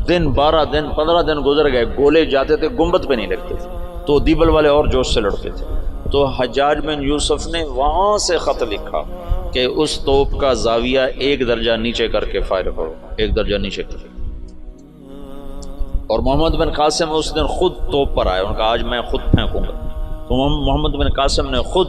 دن 12 دن 15 دن گزر گئے، گولے جاتے تھے گنبد پہ نہیں لگتے تھے، تو دیبل والے اور جوش سے لڑتے تھے۔ تو حجاج بن یوسف نے وہاں سے خط لکھا کہ اس توپ کا زاویہ 1 درجہ نیچے کر کے فائر کرو، 1 درجہ نیچے کر کے۔ اور محمد بن قاسم اس دن خود توپ پر آئے، ان کا آج میں خود پھینکوں گا۔ تو محمد بن قاسم نے خود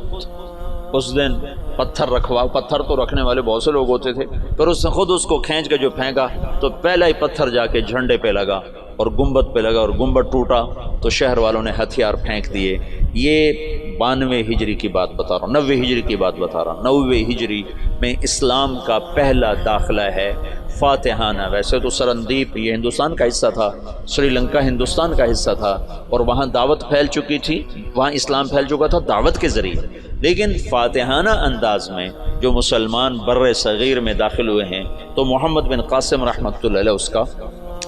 اس دن پتھر تو رکھنے والے بہت سے لوگ ہوتے تھے، پھر اس نے خود اس کو کھینچ کے جو پھینکا تو پہلا ہی پتھر جا کے جھنڈے پہ لگا اور گنبد پہ لگا، اور گنبد ٹوٹا تو شہر والوں نے ہتھیار پھینک دیے۔ یہ 92 ہجری کی بات بتا رہا ہوں، 90 ہجری کی بات بتا رہا ہوں۔ 90 ہجری میں اسلام کا پہلا داخلہ ہے فاتحانہ۔ ویسے تو سرندیپ یہ ہندوستان کا حصہ تھا، سری لنکا ہندوستان کا حصہ تھا، اور وہاں دعوت پھیل چکی تھی، وہاں اسلام پھیل چکا تھا دعوت کے ذریعے، لیکن فاتحانہ انداز میں جو مسلمان بر صغیر میں داخل ہوئے ہیں تو محمد بن قاسم رحمۃ اللہ علیہ اس کا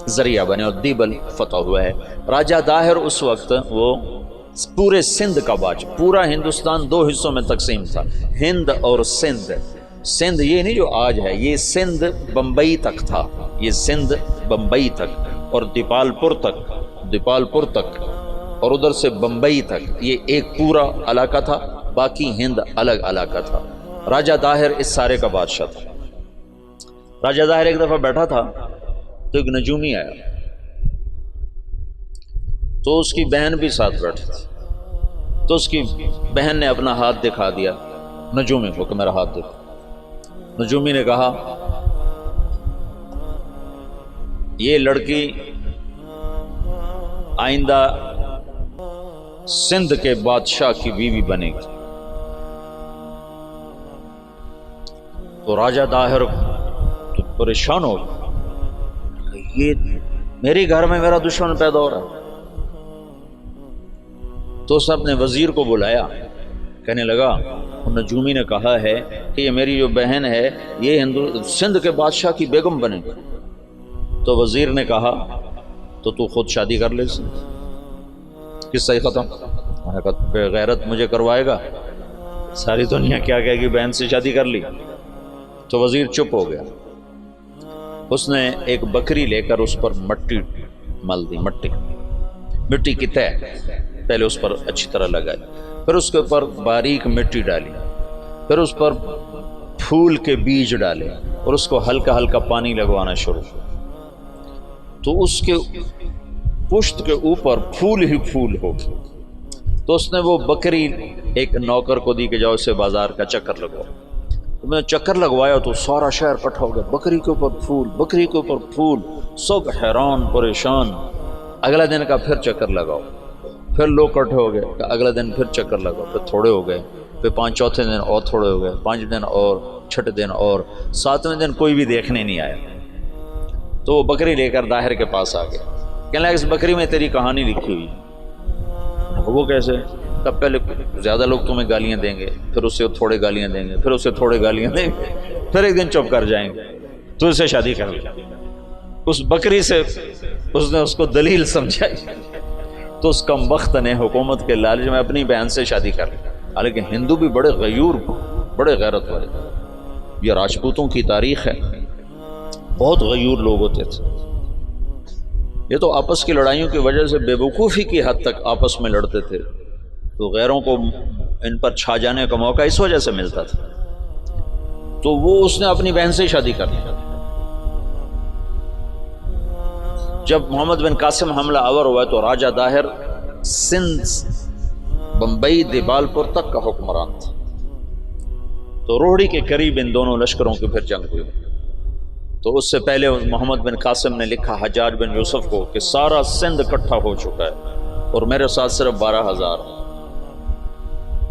ذریعہ بنے اور دیبل فتح ہوا ہے۔ راجہ داہر اس وقت وہ پورے سندھ کا بادشاہ، پورا ہندوستان دو حصوں میں تقسیم تھا، ہند اور سندھ۔ سندھ یہ نہیں جو آج ہے، یہ سندھ بمبئی تک تھا، یہ سندھ بمبئی تک اور دیپال پور تک اور ادھر سے بمبئی تک، یہ ایک پورا علاقہ تھا، باقی ہند الگ علاقہ تھا۔ راجہ داہر اس سارے کا بادشاہ تھا۔ راجہ داہر ایک دفعہ بیٹھا تھا تو ایک نجومی آیا، تو اس کی بہن بھی ساتھ بیٹھی تھی، تو اس کی بہن نے اپنا ہاتھ دکھا دیا نجومی کو کہ میرا ہاتھ دیکھو۔ نجومی نے کہا یہ لڑکی آئندہ سندھ کے بادشاہ کی بیوی بنے گی۔ تو راجہ داہر تو پریشان ہو گیا، یہ میرے گھر میں میرا دشمن پیدا ہو رہا ہے۔ تو اس نے اپنے وزیر کو بلایا، کہنے لگا نجومی نے کہا ہے کہ یہ میری جو بہن ہے یہ سندھ کے بادشاہ کی بیگم بنے گی۔ تو وزیر نے کہا تو خود شادی کر لے سے، قصہ ہی ختم۔ میں نے کہا بے غیرت مجھے کروائے گا، ساری دنیا کیا کہے گی بہن سے شادی کر لی۔ تو وزیر چپ ہو گیا۔ اس نے ایک بکری لے کر اس پر مٹی مل دی، مٹی کی تہ پہلے اس پر اچھی طرح لگائی، پھر اس کے اوپر باریک مٹی ڈالی، پھر اس پر پھول کے بیج ڈالے اور اس کو ہلکا ہلکا پانی لگوانا شروع۔ تو اس کے پشت کے اوپر پھول ہی پھول ہو گئے۔ تو اس نے وہ بکری ایک نوکر کو دی کہ جاؤ اسے بازار کا چکر لگواؤ۔ تو میں نے چکر لگوایا تو سارا شہر اکٹھا ہو گیا، بکری کے اوپر پھول، بکری کے اوپر پھول، سب حیران پریشان۔ اگلا دن کا پھر چکر لگاؤ، پھر لوگ اکٹھے ہو گئے، اگلا دن پھر چکر لگاؤ، پھر تھوڑے ہو گئے، پھر چوتھے دن اور تھوڑے ہو گئے، 5 دن اور، چھٹے دن اور، 7ویں دن کوئی بھی دیکھنے نہیں آیا۔ تو وہ بکری لے کر داہر کے پاس آ گیا، کہنے لگا اس بکری میں تیری کہانی لکھی ہوئی۔ وہ کیسے؟ تب پہلے زیادہ لوگ تمہیں گالیاں دیں گے، پھر اسے تھوڑے گالیاں دیں گے، پھر اسے تھوڑے گالیاں دیں گے، پھر ایک دن چپ کر جائیں گے، تو اسے شادی کر لیا۔ اس بکری سے اس نے اس کو دلیل سمجھائی، تو اس کم بخت نے حکومت کے لالچ میں اپنی بہن سے شادی کر لی۔ حالانکہ ہندو بھی بڑے غیور، بڑے غیرت والے، یہ راجپوتوں کی تاریخ ہے، بہت غیور لوگ ہوتے تھے۔ یہ تو آپس کی لڑائیوں کی وجہ سے بے وقوفی کی حد تک آپس میں لڑتے تھے، تو غیروں کو ان پر چھا جانے کا موقع اس وجہ سے ملتا تھا۔ تو وہ اس نے اپنی بہن سے شادی کر لی۔ جب محمد بن قاسم حملہ آور ہوا تو راجہ داہر سندھ بمبئی دیپال پور تک کا حکمران تھا۔ تو روہڑی کے قریب ان دونوں لشکروں کی پھر جنگ ہوئی۔ تو اس سے پہلے محمد بن قاسم نے لکھا حجاج بن یوسف کو کہ سارا سندھ اکٹھا ہو چکا ہے اور میرے ساتھ صرف 12,000،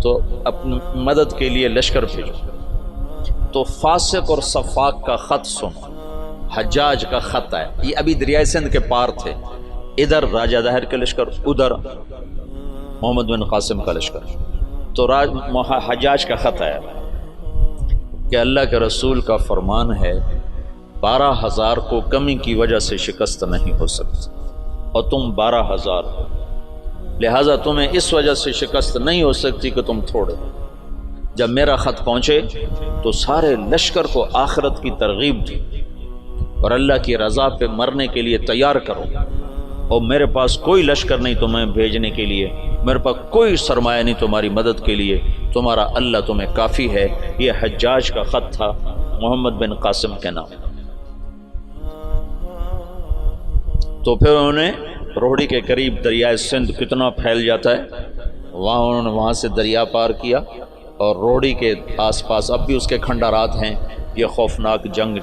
تو اپنی مدد کے لیے لشکر بھیجو۔ تو فاسق اور صفاق کا خط سنو، حجاج کا خط ہے، یہ ابھی دریائے سندھ کے پار تھے، ادھر راجہ داہر کے لشکر، ادھر محمد بن قاسم کا لشکر۔ تو حجاج کا خط ہے کہ اللہ کے رسول کا فرمان ہے 12,000 کو کمی کی وجہ سے شکست نہیں ہو سکتی، اور تم 12,000 ہو، لہٰذا تمہیں اس وجہ سے شکست نہیں ہو سکتی کہ تم تھوڑے۔ جب میرا خط پہنچے تو سارے لشکر کو آخرت کی ترغیب دی اور اللہ کی رضا پہ مرنے کے لیے تیار کرو، اور میرے پاس کوئی لشکر نہیں تمہیں بھیجنے کے لیے، میرے پاس کوئی سرمایہ نہیں تمہاری مدد کے لیے، تمہارا اللہ تمہیں کافی ہے۔ یہ حجاج کا خط تھا محمد بن قاسم کے نام۔ تو پھر انہوں نے روہڑی کے قریب دریائے سندھ کتنا پھیل جاتا ہے، انہوں نے وہاں سے دریا پار کیا، اور روہڑی کے آس پاس اب بھی اس کے کھنڈارات ہیں۔ یہ خوفناک جنگ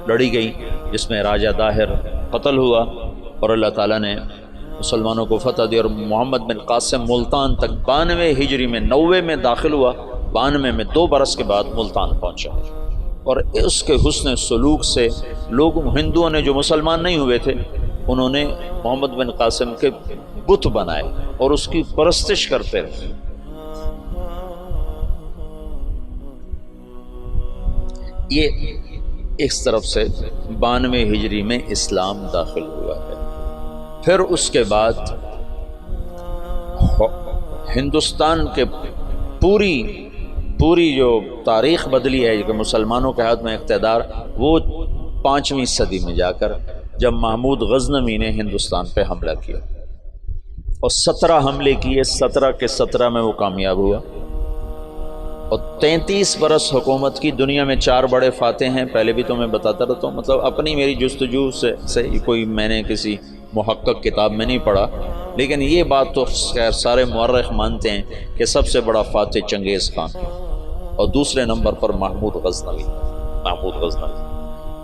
لڑی گئی جس میں راجہ داہر قتل ہوا، اور اللہ تعالیٰ نے مسلمانوں کو فتح دی، اور محمد بن قاسم ملتان تک 92 ہجری میں 90 میں داخل ہوا، 92 میں 2 برس کے بعد ملتان پہنچا، اور اس کے حسن سلوک سے لوگ ہندوؤں نے جو مسلمان نہیں ہوئے تھے انہوں نے محمد بن قاسم کے بت بنائے اور اس کی پرستش کرتے رہے۔ یہ اس طرف سے 92 ہجری میں اسلام داخل ہوا ہے۔ پھر اس کے بعد ہندوستان کے پوری جو تاریخ بدلی ہے کہ مسلمانوں کے ہاتھ میں اقتدار، وہ 5ویں صدی میں جا کر جب محمود غزنوی نے ہندوستان پہ حملہ کیا اور 17 حملے کیے، 17 کے 17 میں وہ کامیاب ہوا، اور 33 برس حکومت کی۔ دنیا میں 4 بڑے فاتح ہیں، پہلے بھی تو میں بتاتا رہتا ہوں، مطلب اپنی میری جستجو سے کوئی میں نے کسی محقق کتاب میں نہیں پڑھا، لیکن یہ بات تو خیر سارے مورخ مانتے ہیں کہ سب سے بڑا فاتح چنگیز خان اور دوسرے نمبر پر محمود غزنوی۔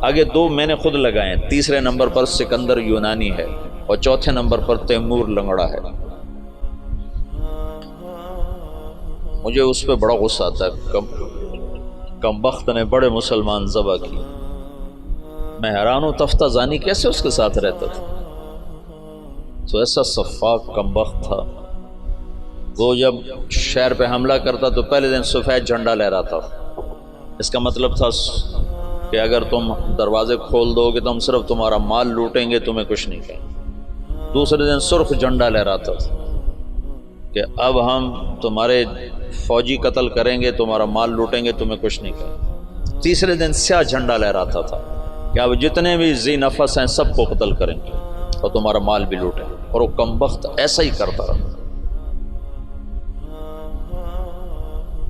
آگے 2 میں نے خود لگائے ہیں، تیسرے نمبر پر سکندر یونانی ہے اور چوتھے نمبر پر تیمور لنگڑا ہے۔ مجھے اس پہ بڑا غصہ آتا ہے، کم بخت نے بڑے مسلمان ذبح کی۔ میں حیران ہوں تفتہ زانی کیسے اس کے ساتھ رہتا تھا، تو ایسا صفاق کم بخت تھا۔ وہ جب شہر پہ حملہ کرتا تو پہلے دن سفید جھنڈا لہراتا، اس کا مطلب تھا کہ اگر تم دروازے کھول دو گے تو ہم صرف تمہارا مال لوٹیں گے، تمہیں کچھ نہیں کہیں۔ دوسرے دن سرخ جھنڈا لہراتا تھا کہ اب ہم تمہارے فوجی قتل کریں گے، تمہارا مال لوٹیں گے، تمہیں کچھ نہیں کہیں۔ تیسرے دن سیاہ جھنڈا لہراتا تھا کہ اب جتنے بھی ذی نفس ہیں سب کو قتل کریں گے اور تمہارا مال بھی لوٹیں گے، اور وہ کم بخت ایسا ہی کرتا رہا۔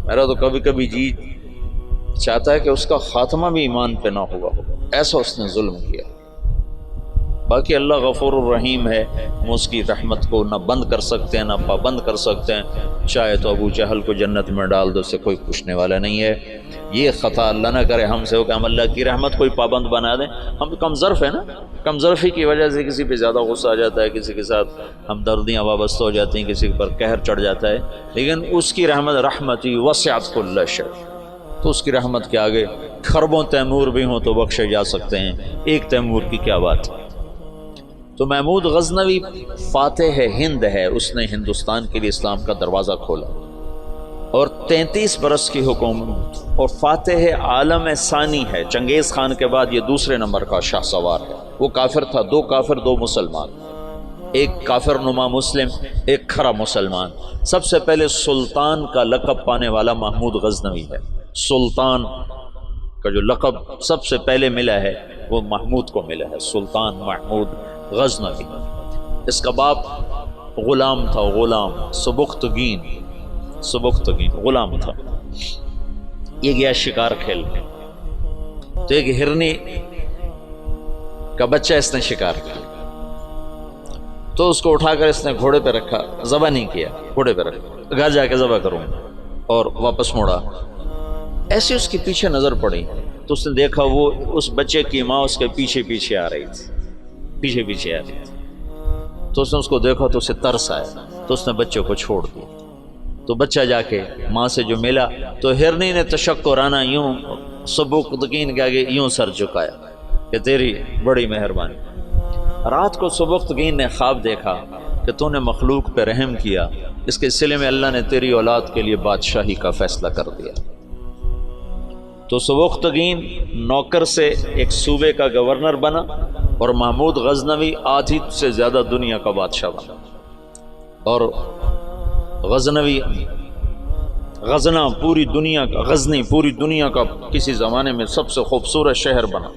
میرا تو کبھی کبھی جی چاہتا ہے کہ اس کا خاتمہ بھی ایمان پہ نہ ہوا ہو، ایسا اس نے ظلم کیا۔ باقی اللہ غفور الرحیم ہے، ہم اس کی رحمت کو نہ بند کر سکتے ہیں نہ پابند کر سکتے ہیں۔ چاہے تو ابو جہل کو جنت میں ڈال دو، اسے کوئی پوچھنے والا نہیں ہے۔ یہ خطا اللہ نہ کرے ہم سے ہو کہ ہم اللہ کی رحمت کوئی پابند بنا دیں۔ ہم کم ظرف ہیں نا، کم ظرفی کی وجہ سے کسی پہ زیادہ غصہ آ جاتا ہے، کسی کے ساتھ ہمدردیاں وابستہ ہو جاتی ہیں، کسی پر قہر چڑھ جاتا ہے، لیکن اس کی رحمتی وسعت کل شیء، تو اس کی رحمت کے آگے خربوں تیمور بھی ہوں تو بخشے جا سکتے ہیں، ایک تیمور کی کیا بات ہے۔ تو محمود غزنوی فاتح ہند ہے، اس نے ہندوستان کے لیے اسلام کا دروازہ کھولا اور 33 برس کی حکومت، اور فاتح عالم ثانی ہے۔ چنگیز خان کے بعد یہ دوسرے نمبر کا شاہ سوار ہے۔ وہ کافر تھا، 2 کافر 2 مسلمان، ایک کافر نما مسلم، ایک کھرا مسلمان۔ سب سے پہلے سلطان کا لقب پانے والا محمود غزنوی ہے۔ سلطان کا جو لقب سب سے پہلے ملا ہے وہ محمود کو ملا ہے، سلطان محمود غزنوی۔ اس کا باپ غلام تھا، غلام سبکتگین غلام تھا۔ یہ گیا شکار کھیلنے، تو ایک ہرنی کا بچہ اس نے شکار کیا، تو اس کو اٹھا کر اس نے گھوڑے پہ رکھا، ذبح نہیں کیا، گھوڑے پہ رکھا، گھر جا کے ذبح کروں، اور واپس موڑا۔ ایسے اس کے پیچھے نظر پڑی تو اس نے دیکھا وہ اس بچے کی ماں اس کے پیچھے آ رہی تھی، تو اس نے اس کو دیکھا تو اسے ترس آیا، تو اس نے بچے کو چھوڑ دیا۔ تو بچہ جا کے ماں سے جو ملا تو ہرنی نے تشکرانہ یوں سبکتگین کے آگے یوں سر جھکایا کہ تیری بڑی مہربانی۔ رات کو سبکتگین نے خواب دیکھا کہ تو نے مخلوق پہ رحم کیا، اس کے سلے میں اللہ نے تیری اولاد کے لیے بادشاہی کا فیصلہ کر دیا۔ تو سبکتگین نوکر سے ایک صوبے کا گورنر بنا، اور محمود غزنوی آدھی سے زیادہ دنیا کا بادشاہ بنا، اور غزنی پوری دنیا کا کسی زمانے میں سب سے خوبصورت شہر بنا۔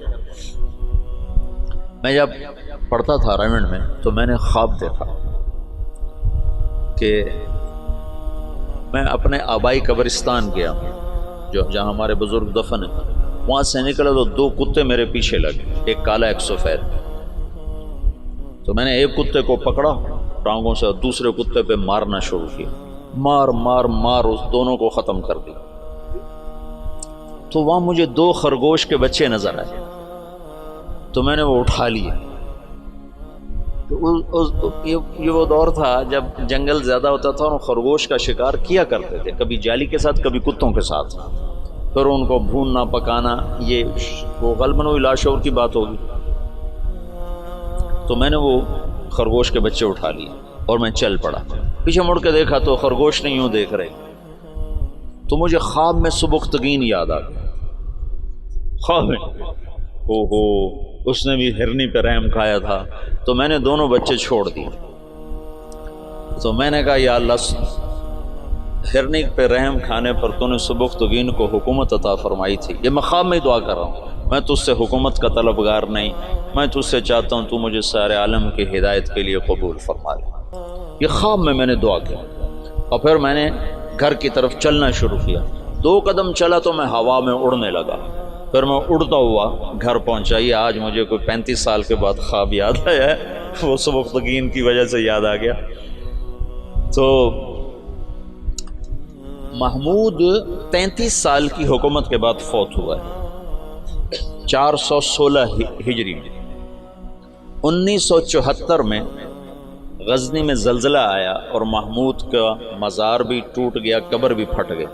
میں جب پڑھتا تھا رائمنڈ میں تو میں نے خواب دیکھا کہ میں اپنے آبائی قبرستان گیا جہاں ہمارے بزرگ دفن ہیں، وہاں سے نکلا تو 2 کتے میرے پیچھے لگے، ایک کالا ایک سفید۔ تو میں نے ایک کتے کو پکڑا ٹانگوں سے اور دوسرے کتے پہ مارنا شروع کیا، مار اس دونوں کو ختم کر دیا۔ تو وہاں مجھے 2 خرگوش کے بچے نظر آئے، تو میں نے وہ اٹھا لیے۔ یہ وہ دور تھا جب جنگل زیادہ ہوتا تھا اور خرگوش کا شکار کیا کرتے تھے، کبھی جالی کے ساتھ کبھی کتوں کے ساتھ، پھر ان کو بھوننا پکانا، یہ وہ غالباً وہی لاشعور کی بات ہوگی۔ تو میں نے وہ خرگوش کے بچے اٹھا لیے اور میں چل پڑا۔ پیچھے مڑ کے دیکھا تو خرگوش نہیں یوں دیکھ رہے، تو مجھے خواب میں سبکتگین یاد آ گیا۔ خواب میں اس نے بھی ہرنی پہ رحم کھایا تھا، تو میں نے دونوں بچے چھوڑ دیے۔ تو میں نے کہا یا اللہ ہرنی پہ رحم کھانے پر تو نے سبکتگین کو حکومت عطا فرمائی تھی. یہ مقام میں دعا کر رہا ہوں، میں تجھ سے حکومت کا طلبگار نہیں، میں تجھ سے چاہتا ہوں تو مجھے سارے عالم کی ہدایت کے لیے قبول فرما لے. یہ خواب میں نے دعا کیا اور پھر میں نے گھر کی طرف چلنا شروع کیا. 2 قدم چلا تو میں ہوا میں اڑنے لگا، پھر میں اڑتا ہوا گھر پہنچا. یہ آج مجھے کوئی 35 سال کے بعد خواب یاد آیا ہے، وہ سبکتگین کی وجہ سے یاد آ گیا. تو محمود 33 سال کی حکومت کے بعد فوت ہوا ہے 416 ہجری میں. 1974 میں غزنی میں زلزلہ آیا اور محمود کا مزار بھی ٹوٹ گیا، قبر بھی پھٹ گئی.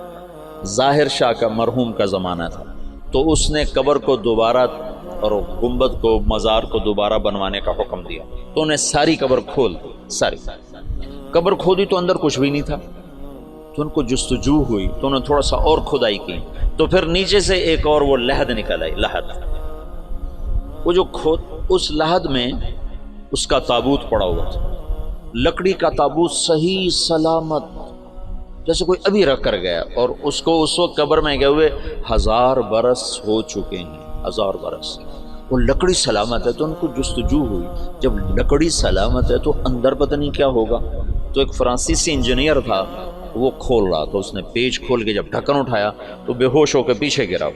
ظاہر شاہ کا مرحوم کا زمانہ تھا، تو اس نے قبر کو دوبارہ اور گنبد کو مزار کو دوبارہ بنوانے کا حکم دیا. تو انہیں ساری قبر کھول دی. ساری قبر کھودی تو اندر کچھ بھی نہیں تھا. تو ان کو جستجو ہوئی تو انہوں نے تھوڑا سا اور کھدائی کی، تو پھر نیچے سے ایک اور وہ لحد نکل آئی. لحد، وہ جو اس لحد میں اس کا تابوت پڑا ہوا تھا، لکڑی کا تابوت صحیح سلامت، جیسے کوئی ابھی رکھ کر گیا. اور اس کو اس وقت قبر میں گئے ہوئے 1000 برس ہو چکے ہیں. 1000 برس وہ لکڑی سلامت ہے. تو ان کو جستجو ہوئی، جب لکڑی سلامت ہے تو اندر پتہ نہیں کیا ہوگا. تو ایک فرانسیسی انجینئر تھا، وہ کھول رہا. تو اس نے پیچ کھول کے جب ڈھکن اٹھایا تو بے ہوش ہو کے پیچھے گرا،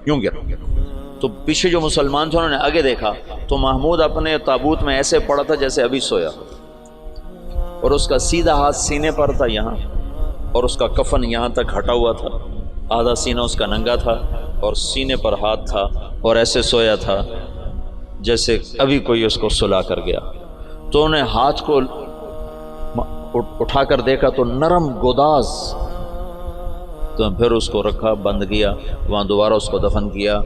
یوں گرا. تو پیچھے جو مسلمان تھے انہوں نے آگے دیکھا تو محمود اپنے تابوت میں ایسے پڑا تھا جیسے ابھی سویا، اور اس کا سیدھا ہاتھ سینے پر تھا یہاں، اور اس کا کفن یہاں تک ہٹا ہوا تھا. آدھا سینہ اس کا ننگا تھا اور سینے پر ہاتھ تھا، اور ایسے سویا تھا جیسے ابھی کوئی اس کو سلا کر گیا. تو انہیں ہاتھ کو اٹھا کر دیکھا تو نرم گوداز. تو پھر اس کو رکھا، بند کیا، وہاں دوبارہ اس کو دفن کیا.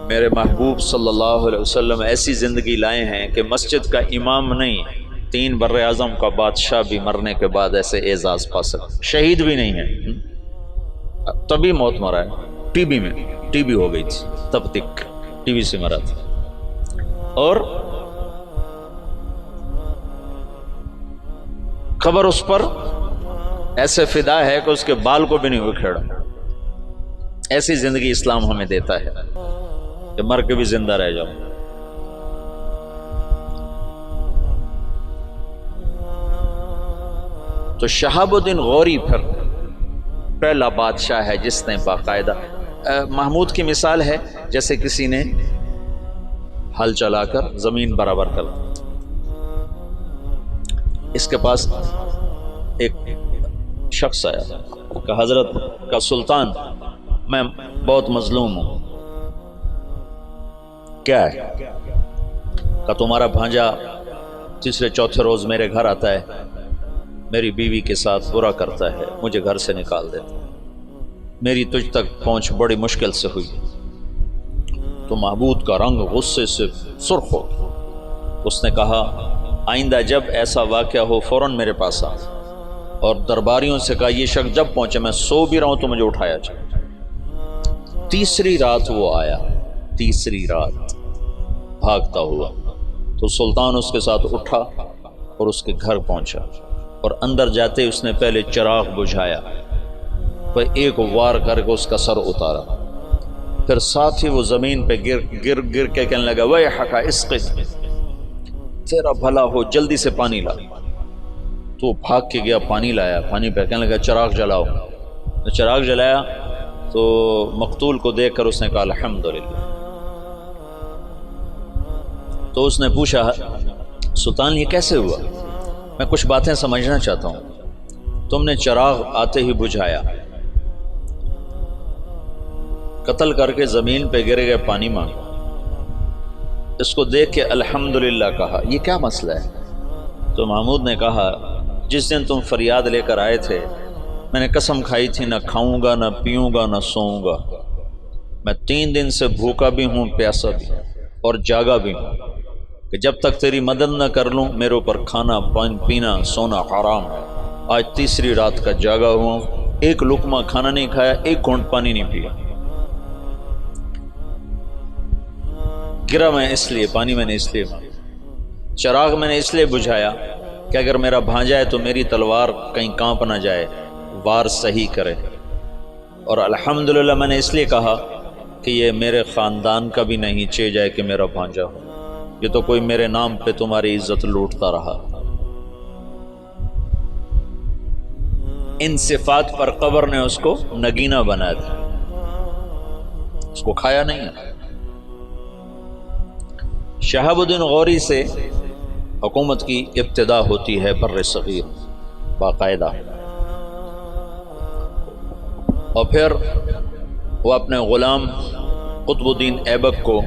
میرے محبوب صلی اللہ علیہ وسلم ایسی زندگی لائے ہیں کہ مسجد کا امام نہیں، 3 بر اعظم کا بادشاہ بھی مرنے کے بعد ایسے اعزاز پا سکتا. شہید بھی نہیں ہے، تبھی موت مرا ہے. ٹی بی میں ٹی بی ہو گئی تھی، تب تک ٹی بی سے مرا تھا. اور قبر اس پر ایسے فدا ہے کہ اس کے بال کو بھی نہیں اکھیڑا. ایسی زندگی اسلام ہمیں دیتا ہے کہ مر کے بھی زندہ رہ جاؤ. تو شہاب الدین غوری پھر پہلا بادشاہ ہے جس نے باقاعدہ، محمود کی مثال ہے جیسے کسی نے ہل چلا کر زمین برابر کر. اس کے پاس ایک شخص آیا کہ حضرت کا سلطان میں بہت مظلوم ہوں. کیا ہے؟ کہ تمہارا بھانجا تیسرے چوتھے روز میرے گھر آتا ہے، میری بیوی کے ساتھ برا کرتا ہے، مجھے گھر سے نکال دیتا. میری تجھ تک پہنچ بڑی مشکل سے ہوئی. تو محمود کا رنگ غصے سے سرخ ہو. اس نے کہا آئندہ جب ایسا واقعہ ہو فوراً میرے پاس آ. اور درباریوں سے کہا یہ شخص جب پہنچے، میں سو بھی رہا ہوں تو مجھے اٹھایا جائے. تیسری رات وہ آیا، تیسری رات بھاگتا ہوا. تو سلطان اس کے ساتھ اٹھا اور اس کے گھر پہنچا، اور اندر جاتے اس نے پہلے چراغ بجھایا، پھر ایک وار کر کے اس کا سر اتارا. پھر ساتھ ہی وہ زمین پہ گر کے کہنے لگا ویحک اسقط، تیرا بھلا ہو جلدی سے پانی لا. تو بھاگ کے گیا، پانی لایا، پانی پہ کہنے لگا چراغ جلاؤ. چراغ جلایا تو مقتول کو دیکھ کر اس نے کہا الحمدللہ. تو اس نے پوچھا سلطان یہ کیسے ہوا؟ میں کچھ باتیں سمجھنا چاہتا ہوں. تم نے چراغ آتے ہی بجھایا، قتل کر کے زمین پہ گر گئے، پانی مانگا. اس کو دیکھ کے الحمدللہ کہا. یہ کیا مسئلہ ہے؟ تو محمود نے کہا جس دن تم فریاد لے کر آئے تھے میں نے قسم کھائی تھی نہ کھاؤں گا، نہ پیوں گا، نہ سوؤں گا. میں 3 دن سے بھوکا بھی ہوں، پیاسا بھی اور جاگا بھی ہوں کہ جب تک تیری مدد نہ کر لوں میرے اوپر کھانا پینا سونا حرام. آج تیسری رات کا جاگا ہوں، ایک لقمہ کھانا نہیں کھایا، ایک گھونٹ پانی نہیں پیا. گرا میں اس لیے، پانی میں نے اس لیے، چراغ میں نے اس لیے بجھایا کہ اگر میرا بھانجا ہے تو میری تلوار کہیں کانپ نہ جائے، وار صحیح کرے. اور الحمدللہ میں نے اس لیے کہا کہ یہ میرے خاندان کا بھی نہیں چہ جائے کہ میرا بھانجا ہو. یہ تو کوئی میرے نام پہ تمہاری عزت لوٹتا رہا. ان صفات پر قبر نے اس کو نگینہ بنا دیا، اس کو کھایا نہیں ہے. شہاب الدین غوری سے حکومت کی ابتدا ہوتی ہے بر صغیر باقاعدہ، اور پھر وہ اپنے غلام قطب الدین ایبک کو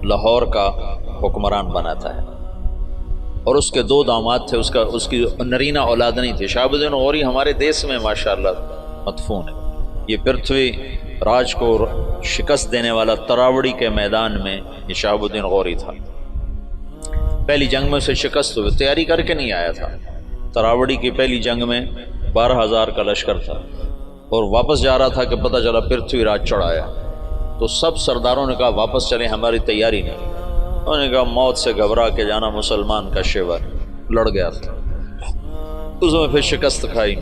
لاہور کا حکمران بناتا ہے. اور اس کے 2 داماد تھے، اس کی نرینہ اولاد نہیں تھی. شہاب الدین غوری ہمارے دیس میں ماشاءاللہ مدفون ہے. یہ پرتھوی راج کو شکست دینے والا تراوڑی کے میدان میں یہ شہاب الدین غوری تھا. پہلی جنگ میں اسے شکست ہوئی، تیاری کر کے نہیں آیا تھا. تراوڑی کی پہلی جنگ میں 12,000 کا لشکر تھا اور واپس جا رہا تھا کہ پتہ چلا پرتھوی راج چڑھایا. تو سب سرداروں نے کہا واپس چلیں، ہماری تیاری نہیں. انہوں نے کہا موت سے گھبرا کے جانا مسلمان کا شیور. لڑ گیا تھا، اس میں پھر شکست کھائی.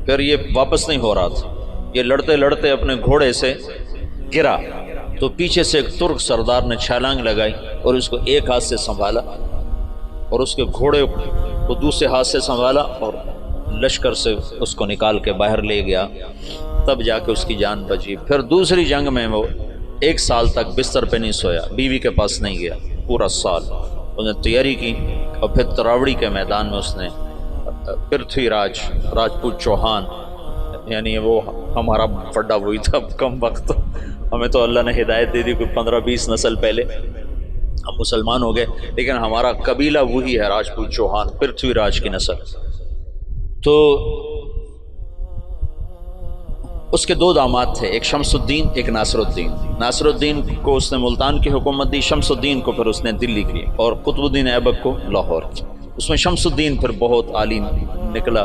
پھر یہ واپس نہیں ہو رہا تھا، یہ لڑتے لڑتے اپنے گھوڑے سے گرا تو پیچھے سے ایک ترک سردار نے چھلانگ لگائی اور اس کو ایک ہاتھ سے سنبھالا اور اس کے گھوڑے کو دوسرے ہاتھ سے سنبھالا اور لشکر سے اس کو نکال کے باہر لے گیا. تب جا کے اس کی جان بچی. پھر دوسری جنگ میں وہ 1 سال تک بستر پہ نہیں سویا، بیوی کے پاس نہیں گیا پورا سال. اس نے تیاری کی اور پھر تراوڑی کے میدان میں اس نے پرتھوی راجپوت چوہان، یعنی وہ ہمارا پڈا وہی تھا کم وقت. ہمیں تو اللہ نے ہدایت دے دی کوئی 15-20 نسل پہلے ہم مسلمان ہو گئے، لیکن ہمارا قبیلہ وہی ہے راجپوت چوہان، پرتھوی راج کی نسل. تو اس کے 2 داماد تھے، ایک شمس الدین ایک ناصر الدین. ناصر الدین کو اس نے ملتان کی حکومت دی، شمس الدین کو پھر اس نے دلی کی اور قطب الدین ایبک کو لاہور کی. اس میں شمس الدین پھر بہت عالی نکلا.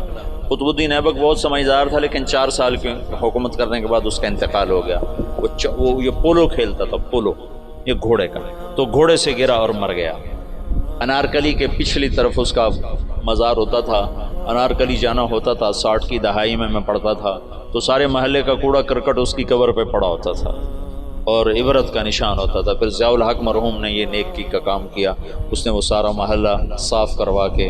قطب الدین ایبک بہت سمجھدار تھا لیکن 4 سال کی حکومت کرنے کے بعد اس کا انتقال ہو گیا. وہ یہ پولو کھیلتا تھا، پولو یہ گھوڑے کا، تو گھوڑے سے گرا اور مر گیا. انارکلی کے پچھلی طرف اس کا مزار ہوتا تھا. انارکلی جانا ہوتا تھا، 60 کی دہائی میں پڑھتا تھا تو سارے محلے کا کوڑا کرکٹ اس کی قبر پہ پڑا ہوتا تھا اور عبرت کا نشان ہوتا تھا. پھر ضیاء الحق مرحوم نے یہ نیکی کا کام کیا. اس نے وہ سارا محلہ صاف کروا کے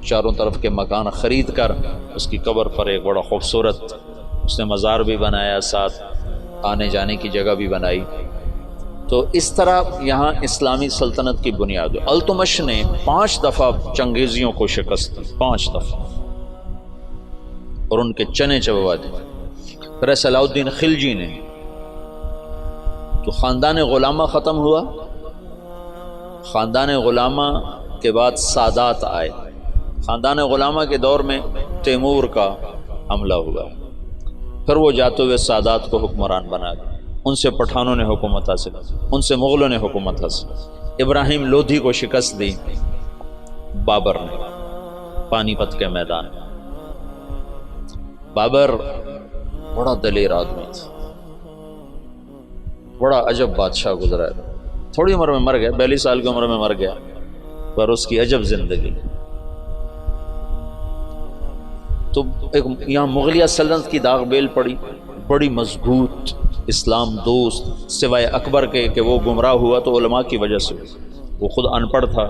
چاروں طرف کے مکان خرید کر اس کی قبر پر ایک بڑا خوبصورت اس نے مزار بھی بنایا، ساتھ آنے جانے کی جگہ بھی بنائی. تو اس طرح یہاں اسلامی سلطنت کی بنیاد ہے. التمش نے 5 دفعہ چنگیزیوں کو شکست دی، 5 دفعہ، اور ان کے چنے چبوا دیے. پھر صلاح الدین خلجی نے، تو خاندان غلامہ ختم ہوا. خاندان غلامہ کے بعد سادات آئے. خاندان غلامہ کے دور میں تیمور کا حملہ ہوا، پھر وہ جاتے ہوئے سادات کو حکمران بنا دیا. ان سے پٹھانوں نے حکومت حاصل، ان سے مغلوں نے حکومت حاصل. ابراہیم لودھی کو شکست دی بابر نے پانی پت کے میدان میں. بابر بڑا دلیر آدمی تھا، بڑا عجب بادشاہ گزرا ہے. تھوڑی عمر میں مر گیا، 42 سال کی عمر میں مر گیا، پر اس کی عجب زندگی. تو ایک یہاں مغلیہ سلطنت کی داغ بیل پڑی، بڑی مضبوط اسلام دوست، سوائے اکبر کے کہ وہ گمراہ ہوا تو علماء کی وجہ سے. وہ خود ان پڑھ تھا،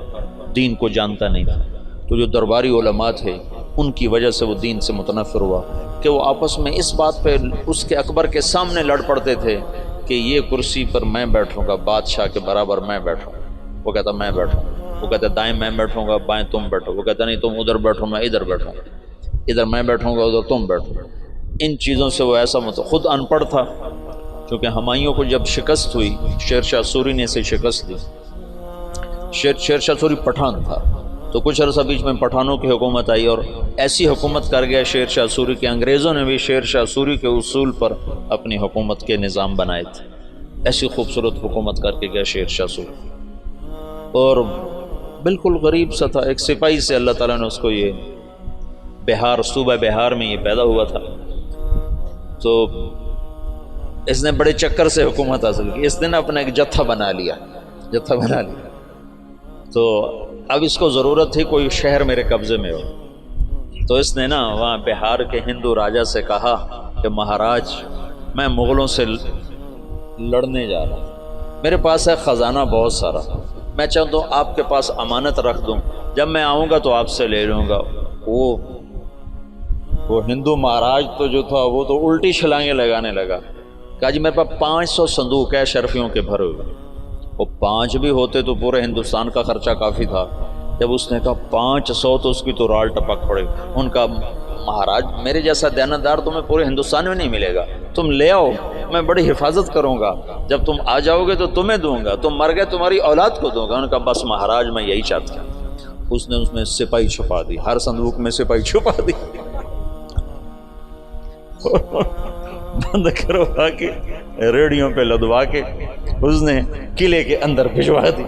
دین کو جانتا نہیں تھا. تو جو درباری علماء تھے ان کی وجہ سے وہ دین سے متنفر ہوا کہ وہ آپس میں اس بات پہ اس کے اکبر کے سامنے لڑ پڑتے تھے کہ یہ کرسی پر میں بیٹھوں گا، بادشاہ کے برابر میں بیٹھوں. وہ کہتا میں بیٹھوں، وہ کہتا دائیں میں بیٹھوں گا، بائیں تم بیٹھو. وہ کہتا نہیں تم ادھر بیٹھو میں ادھر بیٹھوں، ادھر میں بیٹھوں گا ادھر تم بیٹھو. ان چیزوں سے وہ ایسا خود ان پڑھ تھا. کیونکہ ہمایوں کو جب شکست ہوئی، شیر شاہ سوری نے اسے شکست دی. شیر شاہ سوری پٹھان تھا، تو کچھ عرصہ بیچ میں پٹھانوں کی حکومت آئی اور ایسی حکومت کر گیا شیر شاہ سوری کہ انگریزوں نے بھی شیر شاہ سوری کے اصول پر اپنی حکومت کے نظام بنائے تھے. ایسی خوبصورت حکومت کر کے گیا شیر شاہ سوری، اور بالکل غریب سا تھا. ایک سپاہی سے اللہ تعالیٰ نے اس کو یہ بہار، صوبہ بہار میں یہ پیدا ہوا تھا. تو اس نے بڑے چکر سے حکومت حاصل کی. اس نے اپنا ایک جتھا بنا لیا. تو اب اس کو ضرورت تھی کوئی شہر میرے قبضے میں ہو. تو اس نے نا وہاں بہار کے ہندو راجا سے کہا کہ مہاراج میں مغلوں سے لڑنے جا رہا ہوں، میرے پاس ہے خزانہ بہت سارا، میں چاہتا ہوں آپ کے پاس امانت رکھ دوں، جب میں آؤں گا تو آپ سے لے لوں گا۔ وہ ہندو مہاراج تو جو تھا وہ تو الٹی چھلانگیں لگانے لگا، کہا جی میرے پاس 500 صندوق ہے شرفیوں کے بھرے ہوئے۔ وہ 5 بھی ہوتے تو پورے ہندوستان کا خرچہ کافی تھا۔ جب اس نے کہا 500 تو اس کی تو رال ٹپک پڑے۔ ان کا مہاراج میرے جیسا دیانتدار تمہیں پورے ہندوستان میں نہیں ملے گا، تم لے آؤ، میں بڑی حفاظت کروں گا، جب تم آ جاؤ گے تو تمہیں دوں گا، تم مر گئے تمہاری اولاد کو دوں گا۔ ان کا بس مہاراج میں یہی چاہتا ہوں۔ اس نے سپاہی چھپا دی، ہر صندوق میں سپاہی چھپا دی، بند کروا کے ریڑیوں پہ لدوا کے اس نے قلعے کے اندر بھجوا دی۔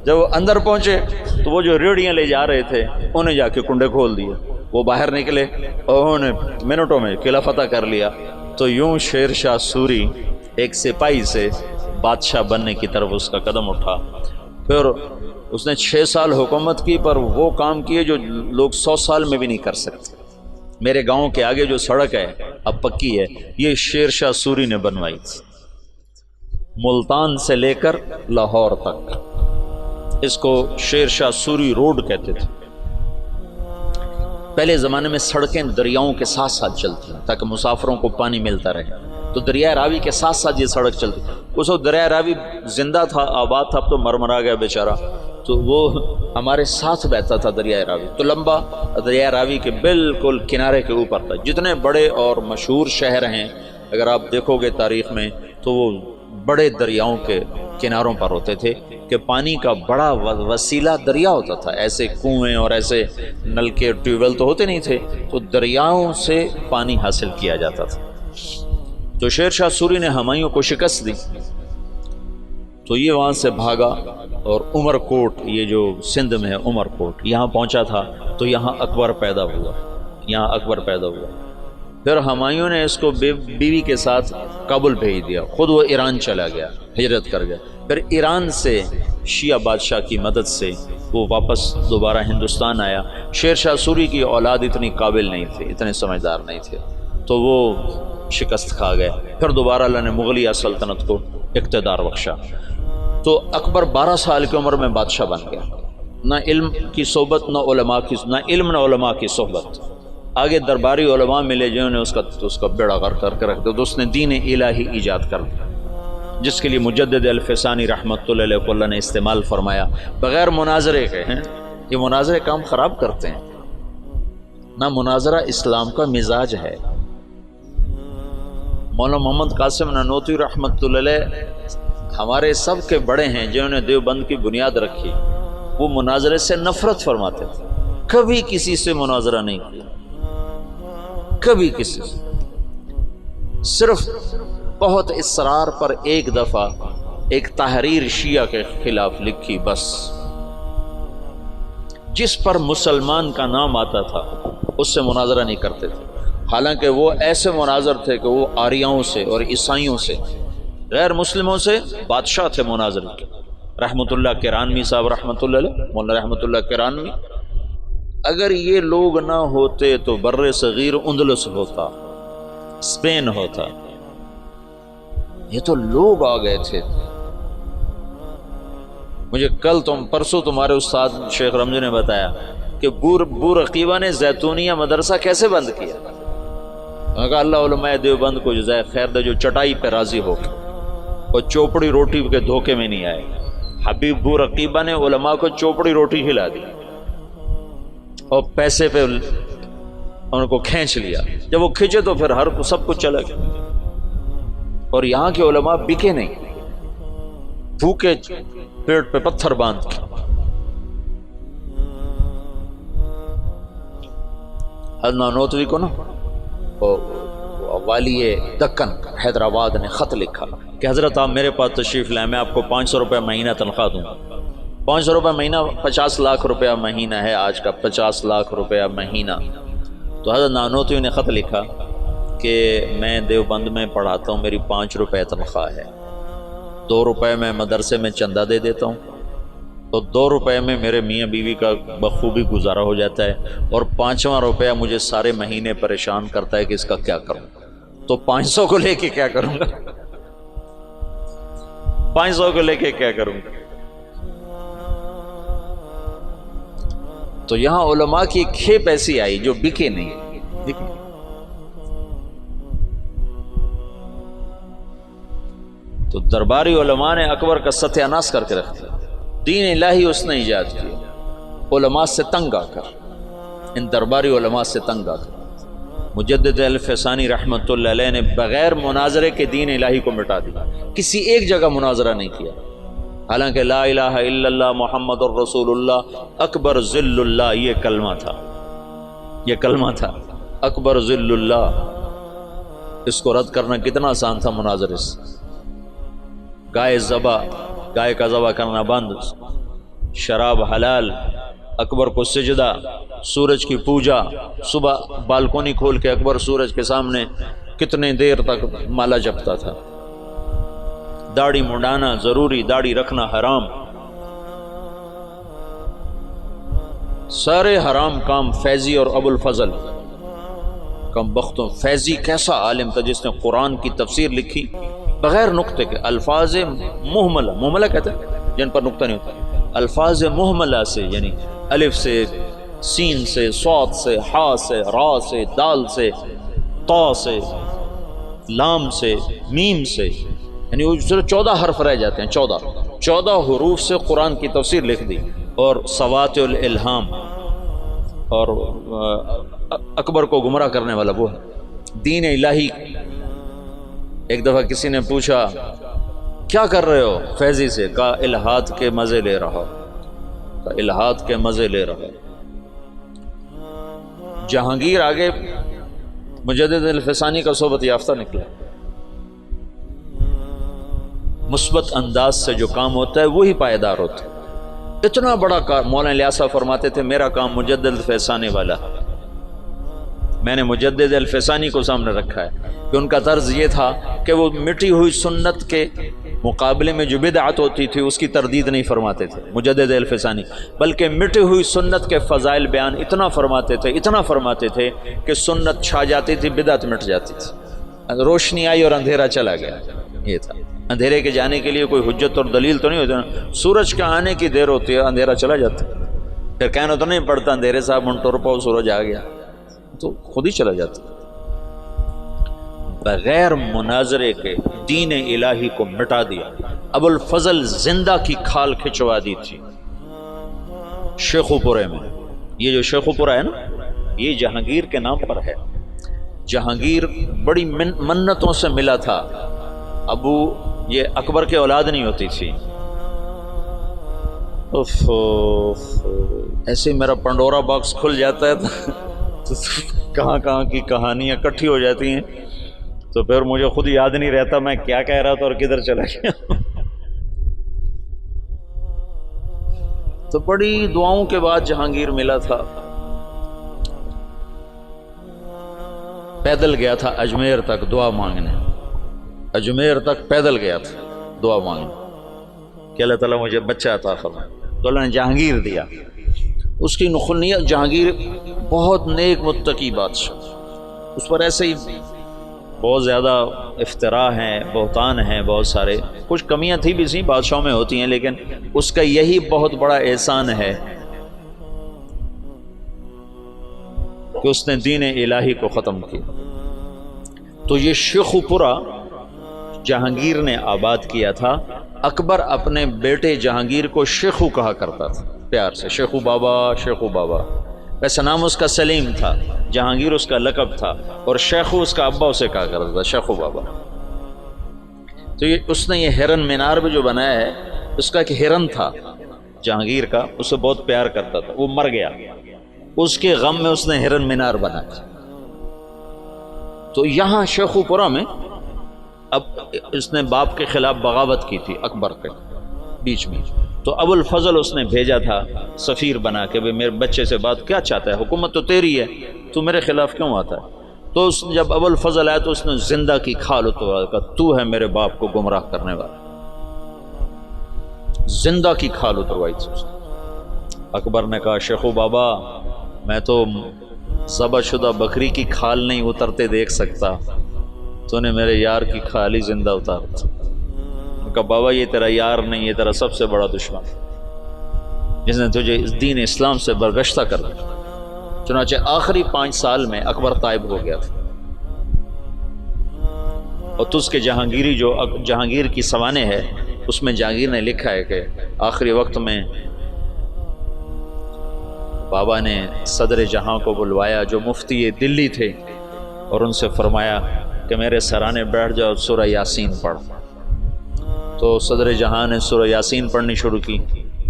جب وہ اندر پہنچے تو وہ جو ریڑیاں لے جا رہے تھے انہیں جا کے کنڈے کھول دیے، وہ باہر نکلے اور انہوں نے منٹوں میں قلعہ فتح کر لیا۔ تو یوں شیر شاہ سوری ایک سپاہی سے بادشاہ بننے کی طرف اس کا قدم اٹھا۔ پھر اس نے 6 سال حکومت کی، پر وہ کام کیے جو لوگ 100 سال میں بھی نہیں کر سکتے۔ میرے گاؤں کے آگے جو سڑک ہے اب پکی ہے، یہ شیر شاہ سوری نے بنوائی تھی، ملتان سے لے کر لاہور تک۔ اس کو شیر شاہ سوری روڈ کہتے تھے۔ پہلے زمانے میں سڑکیں دریاؤں کے ساتھ ساتھ چلتی ہیں تاکہ مسافروں کو پانی ملتا رہے، تو دریائے راوی کے ساتھ ساتھ یہ سڑک چلتی۔ اس وقت دریائے راوی زندہ تھا، آباد تھا، اب تو مرمرا گیا بیچارہ، تو وہ ہمارے ساتھ بہتا تھا دریائے راوی، تو لمبا دریائے راوی کے بالکل کنارے کے اوپر تھا۔ جتنے بڑے اور مشہور شہر ہیں اگر آپ دیکھو گے تاریخ میں تو وہ بڑے دریاؤں کے کناروں پر ہوتے تھے، کہ پانی کا بڑا وسیلہ دریا ہوتا تھا، ایسے کنویں اور ایسے نلکے ٹیوب ویل تو ہوتے نہیں تھے، تو دریاؤں سے پانی حاصل کیا جاتا تھا۔ تو شیر شاہ سوری نے ہمایوں کو شکست دی تو یہ وہاں سے بھاگا اور عمر کوٹ، یہ جو سندھ میں ہے عمر کوٹ، یہاں پہنچا تھا تو یہاں اکبر پیدا ہوا۔ پھر ہمایوں نے اس کو بیوی کے ساتھ کابل بھیج دیا، خود وہ ایران چلا گیا، ہجرت کر گیا۔ پھر ایران سے شیعہ بادشاہ کی مدد سے وہ واپس دوبارہ ہندوستان آیا۔ شیر شاہ سوری کی اولاد اتنی قابل نہیں تھے، اتنے سمجھدار نہیں تھے، تو وہ شکست کھا گئے۔ پھر دوبارہ اللہ نے مغلیہ سلطنت کو اقتدار بخشا، تو اکبر 12 سال کی عمر میں بادشاہ بن گیا۔ نہ علم کی صحبت، نہ علم نہ علماء کی صحبت۔ آگے درباری علماء ملے جنہوں نے اس کا بیڑا غرق کر کے رکھ دیا، تو اس نے دین الہی ایجاد کر دیا، جس کے لیے مجدد الفسانی رحمۃ اللہ علیہ کو اللہ نے استعمال فرمایا، بغیر مناظرے کے ہیں۔ یہ مناظرے کام خراب کرتے ہیں، نہ مناظرہ اسلام کا مزاج ہے۔ مولانا محمد قاسم نانوتوی رحمۃ اللہ علیہ ہمارے سب کے بڑے ہیں جنہوں نے دیوبند کی بنیاد رکھی، وہ مناظرے سے نفرت فرماتے تھے، کبھی کسی سے مناظرہ نہیں کیا، کبھی کسی سے، صرف بہت اصرار پر ایک دفعہ ایک تحریر شیعہ کے خلاف لکھی، بس جس پر مسلمان کا نام آتا تھا اس سے مناظرہ نہیں کرتے تھے، حالانکہ وہ ایسے مناظر تھے کہ وہ آریاؤں سے اور عیسائیوں سے، غیر مسلموں سے بادشاہ تھے مناظر کے۔ رحمۃ اللہ کرانوی صاحب رحمۃ اللہ علیہ، مولانا رحمۃ اللہ کرانوی، اگر یہ لوگ نہ ہوتے تو بر صغیر اندلس ہوتا، اسپین ہوتا، یہ تو لوگ آ گئے تھے۔ مجھے پرسوں تمہارے استاد شیخ رمضی نے بتایا کہ بورقیبہ نے زیتونیہ مدرسہ کیسے بند کیا۔ انہوں نے کہا اللہ علماء دیوبند کو جزائے خیر دے جو چٹائی پہ راضی ہو کے اور چوپڑی روٹی کے دھوکے میں نہیں آئے۔ حبیب بورقیبہ نے علماء کو چوپڑی روٹی کھلا دی اور پیسے پہ ان کو کھینچ لیا، جب وہ کھینچے تو پھر سب کچھ چلا گیا، اور یہاں کے علماء بکے نہیں، بھوکے پیٹ پہ پتھر باندھ کے۔ حضرت نانوتوی کو نا والی دکن حیدرآباد نے خط لکھا کہ حضرت آپ میرے پاس تشریف لائیں، میں آپ کو 500 روپے مہینہ تنخواہ دوں گا۔ 500 روپے مہینہ 50 لاکھ روپیہ مہینہ ہے آج کا، 50 لاکھ روپیہ مہینہ۔ تو حضرت نانوتوی نے خط لکھا کہ میں دیوبند میں پڑھاتا ہوں، میری 5 روپے تنخواہ ہے، 2 روپے میں مدرسے میں چندہ دے دیتا ہوں، تو 2 روپے میں میرے میاں بیوی کا بخوبی گزارا ہو جاتا ہے، اور 5واں روپیہ مجھے سارے مہینے پریشان کرتا ہے کہ اس کا کیا کروں، تو 500 کو لے کے کیا کروں گا؟ 500 کو لے کے کیا کروں گا؟ تو یہاں علماء کی ایک کھیپ ایسی آئی جو بکے نہیں، تو درباری علماء نے اکبر کا ستیہ ناش کر کے رکھ دیا۔ دین الہی اس نے ایجاد کیا علماء سے تنگ آ کر، ان درباری علماء سے تنگ آ کر۔ مجدد الفسانی رحمۃ اللہ علیہ نے بغیر مناظرے کے دین الہی کو مٹا دیا، کسی ایک جگہ مناظرہ نہیں کیا، حالانکہ لا الہ الا اللہ محمد الرسول اللہ اکبر ذل اللہ یہ کلمہ تھا، یہ کلمہ تھا اکبر ذل اللہ۔ اس کو رد کرنا کتنا آسان تھا مناظرے سے۔ گائے کا ذبح کرنا بند، شراب حلال، اکبر کو سجدہ، سورج کی پوجا، صبح بالکونی کھول کے اکبر سورج کے سامنے کتنے دیر تک مالا جپتا تھا۔ داڑھی منڈانا ضروری، داڑھی رکھنا حرام، سارے حرام کام فیضی اور ابو الفضل کم بختوں۔ فیضی کیسا عالم تھا جس نے قرآن کی تفسیر لکھی بغیر نقطے کے، الفاظ محملہ، محملہ کہتے ہیں جن پر نقطہ نہیں ہوتا، الفاظ محملہ سے، یعنی الف سے، سین سے، صاد سے، حا سے، را سے، دال سے، طا سے، لام سے، میم سے، یعنی وہ 14 حرف رہ جاتے ہیں، 14 حروف سے قرآن کی تفسیر لکھ دی۔ اور سوات الالہام، اور اکبر کو گمراہ کرنے والا وہ ہے دین الہی۔ ایک دفعہ کسی نے پوچھا کیا کر رہے ہو فیضی سے، کہا الہات کے مزے لے رہا، کہا الہات کے مزے لے رہا۔ جہانگیر آگے مجدد الفسانی کا صحبت یافتہ نکلا۔ مثبت انداز سے جو کام ہوتا ہے وہی پائیدار ہوتا ہے۔ اتنا بڑا کام مولانا الیاس فرماتے تھے میرا کام مجدد الفسانی والا، میں نے مجدد الفسانی کو سامنے رکھا ہے کہ ان کا طرز یہ تھا کہ وہ مٹی ہوئی سنت کے مقابلے میں جو بدعت ہوتی تھی اس کی تردید نہیں فرماتے تھے مجدد الفسانی، بلکہ مٹی ہوئی سنت کے فضائل بیان اتنا فرماتے تھے کہ سنت چھا جاتی تھی، بدعت مٹ جاتی تھی، روشنی آئی اور اندھیرا چلا گیا۔ یہ تھا اندھیرے کے جانے کے لیے کوئی حجت اور دلیل تو نہیں ہوتی نا، سورج کے آنے کی دیر ہوتی ہے اندھیرا چلا جاتا ہے، پھر کہنا تو نہیں پڑتا اندھیرے صاحب منٹو رپاؤ سورج آ گیا، تو خود ہی چلا جاتا۔ بغیر مناظرے کے دین الہی کو مٹا دیا۔ ابو الفضل زندہ کی کھال کھچوا دی تھی شیخو پورے میں۔ یہ جو شیخو پورہ ہے نا، یہ جہانگیر کے نام پر ہے۔ جہانگیر بڑی منتوں سے ملا تھا، ابو یہ اکبر کے اولاد نہیں ہوتی تھی۔ ایسے میرا پنڈورا باکس کھل جاتا ہے تو کہاں کی کہانیاں اکٹھی ہو جاتی ہیں، تو پھر مجھے خود یاد نہیں رہتا میں کیا کہہ رہا تھا اور کدھر چلا گیا۔ تو بڑی دعاؤں کے بعد جہانگیر ملا تھا، پیدل گیا تھا اجمیر تک دعا مانگنے، اجمیر تک پیدل گیا تھا دعا مانگنے کہ اللہ تعالیٰ مجھے بچہ عطا فرمائے، تو اللہ نے جہانگیر دیا۔ اس کی نخلیت، جہانگیر بہت نیک متقی بادشاہ، اس پر ایسے ہی بہت زیادہ افتراء ہیں، بہتان ہیں، بہت سارے، کچھ کمیاں تھی بھی سی بادشاہوں میں ہوتی ہیں، لیکن اس کا یہی بہت بڑا احسان ہے کہ اس نے دین الہی کو ختم کیا۔ تو یہ شیخو پورہ جہانگیر نے آباد کیا تھا۔ اکبر اپنے بیٹے جہانگیر کو شیخو کہا کرتا تھا پیار سے، شیخو بابا، شیخو بابا۔ ویسے نام اس کا سلیم تھا، جہانگیر اس کا لقب تھا، اور شیخو اس کا ابا اسے کہا کرتا تھا، شیخو بابا۔ تو اس نے یہ ہرن مینار بھی جو بنایا ہے، اس کا ایک ہرن تھا جہانگیر کا، اسے بہت پیار کرتا تھا، وہ مر گیا، اس کے غم میں اس نے ہرن مینار بنایا۔ تو یہاں شیخو پورہ میں اب اس نے باپ کے خلاف بغاوت کی تھی اکبر کے بیچ میں، تو ابو الفضل اس نے بھیجا تھا سفیر بنا کے، بھئی میرے بچے سے بات کیا چاہتا ہے، حکومت تو تیری ہے، تو میرے خلاف کیوں آتا ہے؟ تو جب ابو الفضل آیا تو اس نے زندہ کی کھال اتروا، کہا تو ہے میرے باپ کو گمراہ کرنے والا، زندہ کی کھال اتروائی تھی اس نے۔ اکبر نے کہا شیخو بابا میں تو ذبح شدہ بکری کی کھال نہیں اترتے دیکھ سکتا، تو نے میرے یار کی کھال ہی زندہ اتار دی۔ کہا بابا یہ تیرا یار نہیں، یہ تیرا سب سے بڑا دشمن جس نے تجھے اس دین اسلام سے برگشتہ کر دیا۔ چنانچہ آخری 5 سال میں اکبر طائب ہو گیا تھا، اور تس کے جہانگیری جو جہانگیر کی سوانح ہے اس میں جہانگیر نے لکھا ہے کہ آخری وقت میں بابا نے صدر جہاں کو بلوایا جو مفتی دلی تھے، اور ان سے فرمایا کہ میرے سرانے بیٹھ جاؤ، سورہ یاسین پڑھ۔ تو صدر جہاں نے سورہ یاسین پڑھنی شروع کی،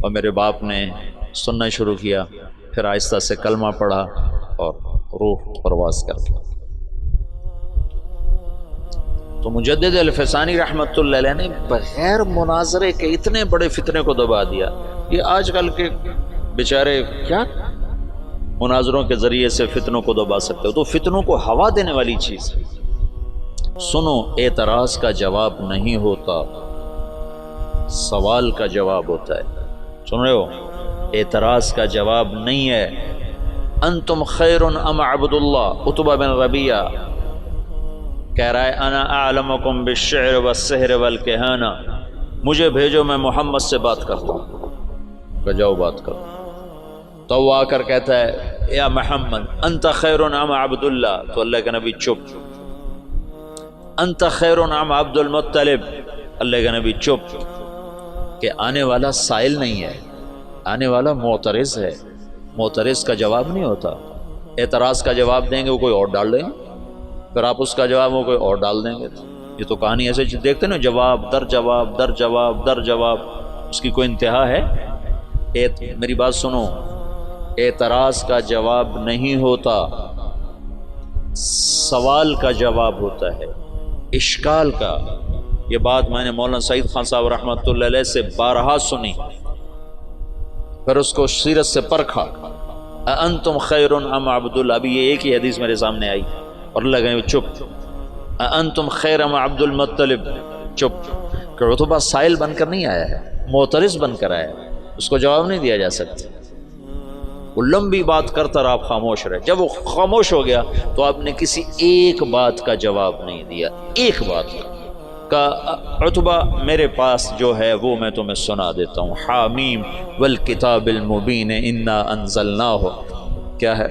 اور میرے باپ نے سننا شروع کیا، پھر آہستہ سے کلمہ پڑھا اور روح پرواز کر گیا۔ تو مجدد الفسانی رحمۃ اللہ علیہ نے بغیر مناظرے کے اتنے بڑے فتنے کو دبا دیا۔ یہ آج کل کے بیچارے کیا مناظروں کے ذریعے سے فتنوں کو دبا سکتے ہو؟ تو فتنوں کو ہوا دینے والی چیز ہے۔ سنو، اعتراض کا جواب نہیں ہوتا، سوال کا جواب ہوتا ہے۔ سن رہے ہو؟ اعتراض کا جواب نہیں ہے۔ انتم خیر ام عبد اللہ، عتبہ بن ربیعہ کہہ رہا ہے انا اعلمکم بالشعر والسحر والکہانہ، مجھے بھیجو میں محمد سے بات کرتا ہوں۔ کہ جاؤ بات کرو۔ تو وہ آ کر کہتا ہے یا محمد انت خیر ام عبد اللہ، تو اللہ کے نبی چپ۔ انت خیر ام عبد المطلب، اللہ کے نبی چپ۔ کہ آنے والا سائل نہیں ہے، آنے والا معترض ہے، معترض کا جواب نہیں ہوتا۔ اعتراض کا جواب دیں گے وہ کوئی اور ڈال دیں گے، پھر آپ اس کا جواب وہ کوئی اور ڈال دیں گے۔ یہ تو کہانی ایسے دیکھتے نا، جواب در جواب در جواب در جواب، اس کی کوئی انتہا ہے؟ میری بات سنو، اعتراض کا جواب نہیں ہوتا، سوال کا جواب ہوتا ہے، اشکال کا۔ یہ بات میں نے مولانا سعید خان صاحب رحمۃ اللہ علیہ سے بارہا سنی، پھر اس کو سیرت سے پرکھا۔ انتم خیر ام عبد اللہ، ابھی یہ ایک ہی حدیث میرے سامنے آئی، اور اللہ کہے چپ۔ انتم خیر ام عبد المطلب، چپ۔ کہ عتبہ سائل بن کر نہیں آیا ہے، معترض بن کر آیا ہے، اس کو جواب نہیں دیا جا سکتا۔ وہ لمبی بات کرتا رہا، آپ خاموش رہے۔ جب وہ خاموش ہو گیا تو آپ نے کسی ایک بات کا جواب نہیں دیا، ایک بات کا۔ عتبہ میرے پاس جو ہے وہ میں تمہیں سنا دیتا ہوں۔ حامیم والکتاب المبین انا انزلناہ، کیا ہے؟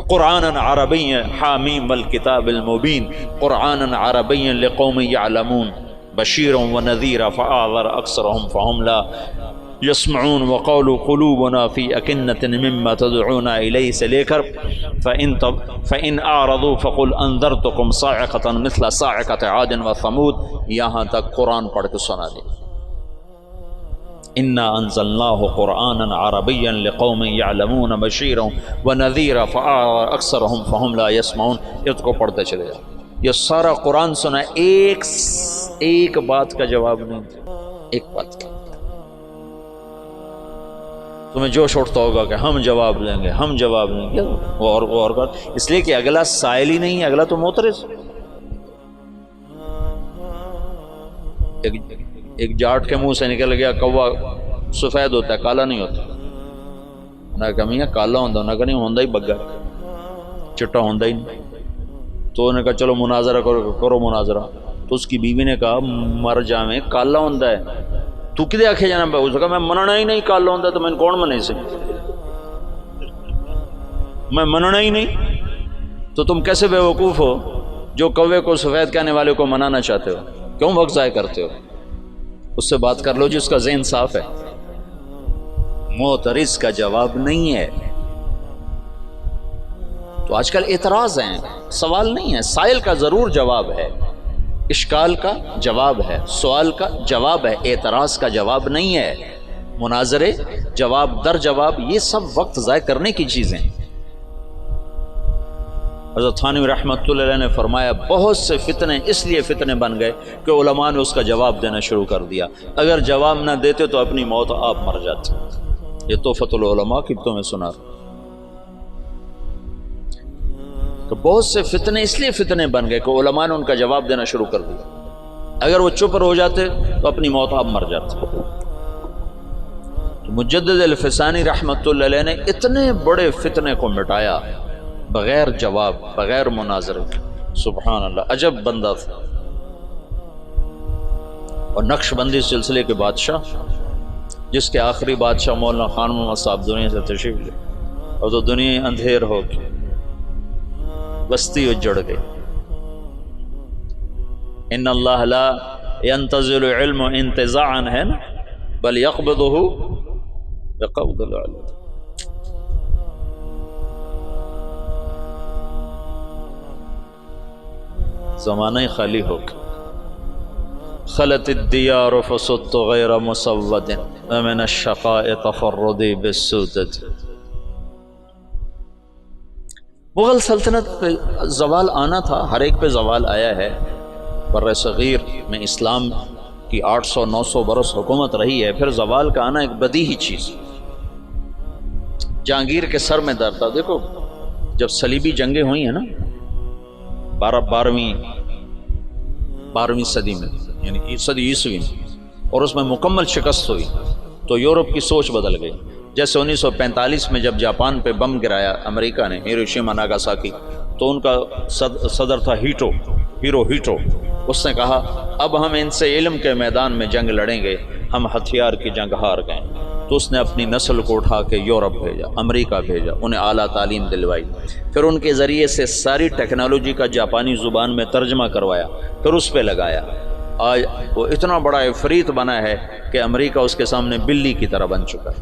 قرآنا عربی، حامیم والکتاب المبین قرآنا عربی لقوم یعلمون بشیرا ونذیرا فاعذر اکثرهم فهم لا یسمعون وقولوا قلوبنا فی اکنۃ مما تدعونا الیہ سے لے کر فإن اعرضوا فقل انذرتکم صاعقۃ مثل صاعقۃ عاد وثمود، یہاں تک قرآن پڑھ کے سنا دیں۔ انا انزلناہ قرآنا عربیا لقوم یعلمون بشیرا ونذیرا فاعرض اکثرهم فهم لا یسمعون، اس کو پڑھتے چلے جاؤ۔ یہ سارا قرآن سنا، ایک بات کا جواب نہیں، ایک بات کا۔ تمہیں جوش اٹھتا ہوگا کہ ہم جواب دیں گے، ہم جواب دیں گے، اور اس لیے کہ اگلا سائل ہی نہیں ہے، اگلا تو معترض۔ ایک جاٹ کے منہ سے نکل گیا کوا سفید ہوتا ہے، کالا نہیں ہوتا۔ انہیں کہا میاں کالا ہوتا، انہیں کہا نہیں ہوندہ ہی بگا، چٹا ہوندہ ہی نہیں۔ تو انہیں کہا چلو مناظرہ کرو مناظرہ۔ تو اس کی بیوی نے کہا مر جاویں، کالا ہوندہ ہے، تو کدے آکھے جانا پہ؟ اس نے کہا میں مننا ہی نہیں، کالا ہوندہ ہے تو میں کون منے سے؟ میں مننا ہی نہیں، تو تم کیسے بے وقوف ہو جو کوے کو سفید کہنے والے کو منانا چاہتے ہو؟ کیوں وقت ضائع کرتے ہو؟ اس سے بات کر لو جس کا ذہن صاف ہے۔ معترض کا جواب نہیں ہے۔ تو آج کل اعتراض ہیں، سوال نہیں ہے۔ سائل کا ضرور جواب ہے، اشکال کا جواب ہے، سوال کا جواب ہے، اعتراض کا جواب نہیں ہے۔ مناظرے، جواب در جواب، یہ سب وقت ضائع کرنے کی چیزیں۔ حضرت تھانوی رحمۃ اللہ علیہ نے فرمایا بہت سے فتنے اس لیے فتنے بن گئے کہ علماء نے اس کا جواب دینا شروع کر دیا، اگر جواب نہ دیتے تو اپنی موت آپ مر جاتے۔ یہ تحفۃ العلماء کی تمہیں سنا۔ تو بہت سے فتنے اس لیے فتنے بن گئے کہ علماء نے ان کا جواب دینا شروع کر دیا، اگر وہ چپ ہو جاتے تو اپنی موت آپ مر جاتے۔ مجدد الفسانی رحمۃ اللہ علیہ نے اتنے بڑے فتنے کو مٹایا بغیر جواب، بغیر مناظرے. سبحان اللہ، عجب بندہ تھا. اور نقش بندی سلسلے کے بادشاہ، جس کے آخری بادشاہ مولانا خان محمد صاحب دنیا سے تشریف لے، اور تو دنیا اندھیر ہو گئی، بستی اجڑ گئی. ان اللہ لا ينتزل علم انتزاعا ہے نا، بل يقبضه بقبض العلم. زمانہ خالی ہو گیا. خلت الدیار فصدت غیر مسود ومن الشقاء تفردی بالسودت. مغل سلطنت پہ زوال آنا تھا، ہر ایک پہ زوال آیا ہے. بر صغیر میں اسلام کی 800-900 برس حکومت رہی ہے، پھر زوال کا آنا ایک بدیہی چیز. جہانگیر کے سر میں درد تھا. دیکھو جب صلیبی جنگیں ہوئی ہیں نا 12ویں صدی میں، یعنی صدی عیسوی میں، اور اس میں مکمل شکست ہوئی، تو یورپ کی سوچ بدل گئی. جیسے 1945 میں جب جاپان پہ بم گرایا امریکہ نے، ہیروشیما ناگاساکی، تو ان کا صدر تھا ہیرو ہیٹو. اس نے کہا اب ہم ان سے علم کے میدان میں جنگ لڑیں گے، ہم ہتھیار کی جنگ ہار گئے. تو اس نے اپنی نسل کو اٹھا کے یورپ بھیجا، امریکہ بھیجا، انہیں اعلیٰ تعلیم دلوائی، پھر ان کے ذریعے سے ساری ٹیکنالوجی کا جاپانی زبان میں ترجمہ کروایا، پھر اس پہ لگایا. آج وہ اتنا بڑا عفریت بنا ہے کہ امریکہ اس کے سامنے بلی کی طرح بن چکا ہے.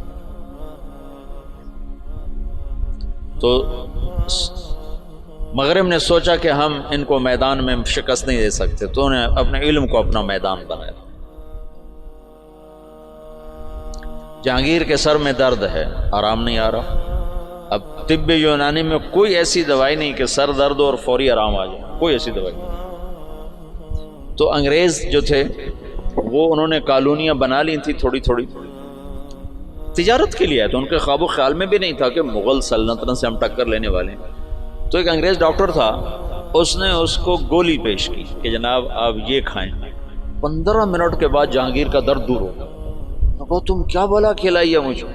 تو مغرب نے سوچا کہ ہم ان کو میدان میں شکست نہیں دے سکتے، تو انہیں اپنے علم کو اپنا میدان بنایا. جہانگیر کے سر میں درد ہے، آرام نہیں آ رہا. اب طب یونانی میں کوئی ایسی دوائی نہیں کہ سر درد اور فوری آرام آ جائے، کوئی ایسی دوائی نہیں. تو انگریز جو تھے وہ انہوں نے کالونیاں بنا لی تھی تھوڑی تھوڑی، تجارت کے لیے. تو ان کے خواب و خیال میں بھی نہیں تھا کہ مغل سلطنت سے ہم ٹکر لینے والے ہیں. تو ایک انگریز ڈاکٹر تھا، اس نے اس کو گولی پیش کی کہ جناب آپ یہ کھائیں. 15 منٹ کے بعد جہانگیر کا درد دور ہو گیا. کہا تم کیا بلا کھلائی ہے مجھے؟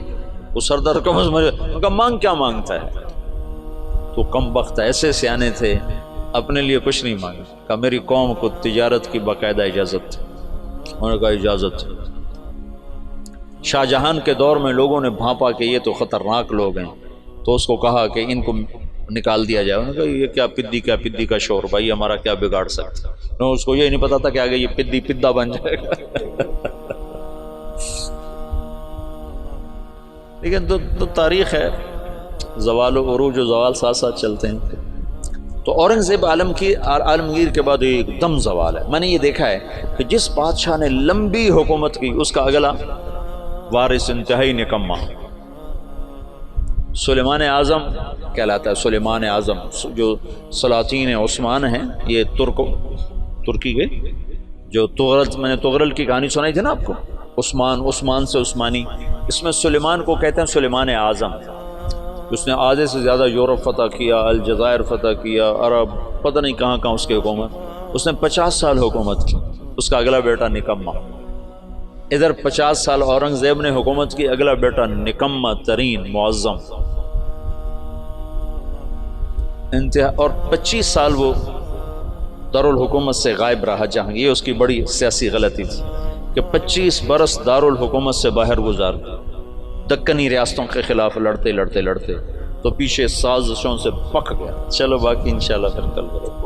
وہ سر درد کا کہا مانگ کیا مانگتا ہے؟ تو کم بخت ایسے سیانے تھے، اپنے لیے کچھ نہیں مانگا. کہا میری قوم کو تجارت کی باقاعدہ اجازت تھی. انہوں نے کہا اجازت ہے. شاہ جہان کے دور میں لوگوں نے بھانپا کہ یہ تو خطرناک لوگ ہیں، تو اس کو کہا کہ ان کو نکال دیا جائے. انہوں نے کہا یہ کیا پدی کا شور، بھائی ہمارا کیا بگاڑ سکتا. اس کو یہ نہیں پتا تھا کہ آگے یہ پدی پدا بن جائے گا. لیکن تو تاریخ ہے، زوال و عروج و زوال ساتھ ساتھ چلتے ہیں. تو اورنگزیب عالمگیر کے بعد ایک دم زوال ہے. میں نے یہ دیکھا ہے کہ جس بادشاہ نے لمبی حکومت کی اس کا اگلا وارث انتہائی نکما. سلیمان اعظم کہلاتا ہے. سلیمان اعظم جو سلاطین عثمان ہیں، یہ ترکی کے جو تغرل، میں نے تغرل کی کہانی سنائی تھی نا آپ کو، عثمان سے عثمانی، اس میں سلیمان کو کہتے ہیں سلیمان اعظم. اس نے آدھے سے زیادہ یورپ فتح کیا، الجزائر فتح کیا، عرب، پتہ نہیں کہاں کہاں اس کی حکومت. اس نے 50 سال حکومت کی. اس کا اگلا بیٹا نکما. ادھر 50 سال اورنگزیب نے حکومت کی، اگلا بیٹا نکما ترین معظم انتہا. اور 25 سال وہ دارالحکومت سے غائب رہا جہاں. یہ اس کی بڑی سیاسی غلطی تھی کہ 25 برس دارالحکومت سے باہر گزار دکنی ریاستوں کے خلاف لڑتے تو پیچھے سازشوں سے پک گیا. چلو باقی انشاءاللہ پھر کل کرو.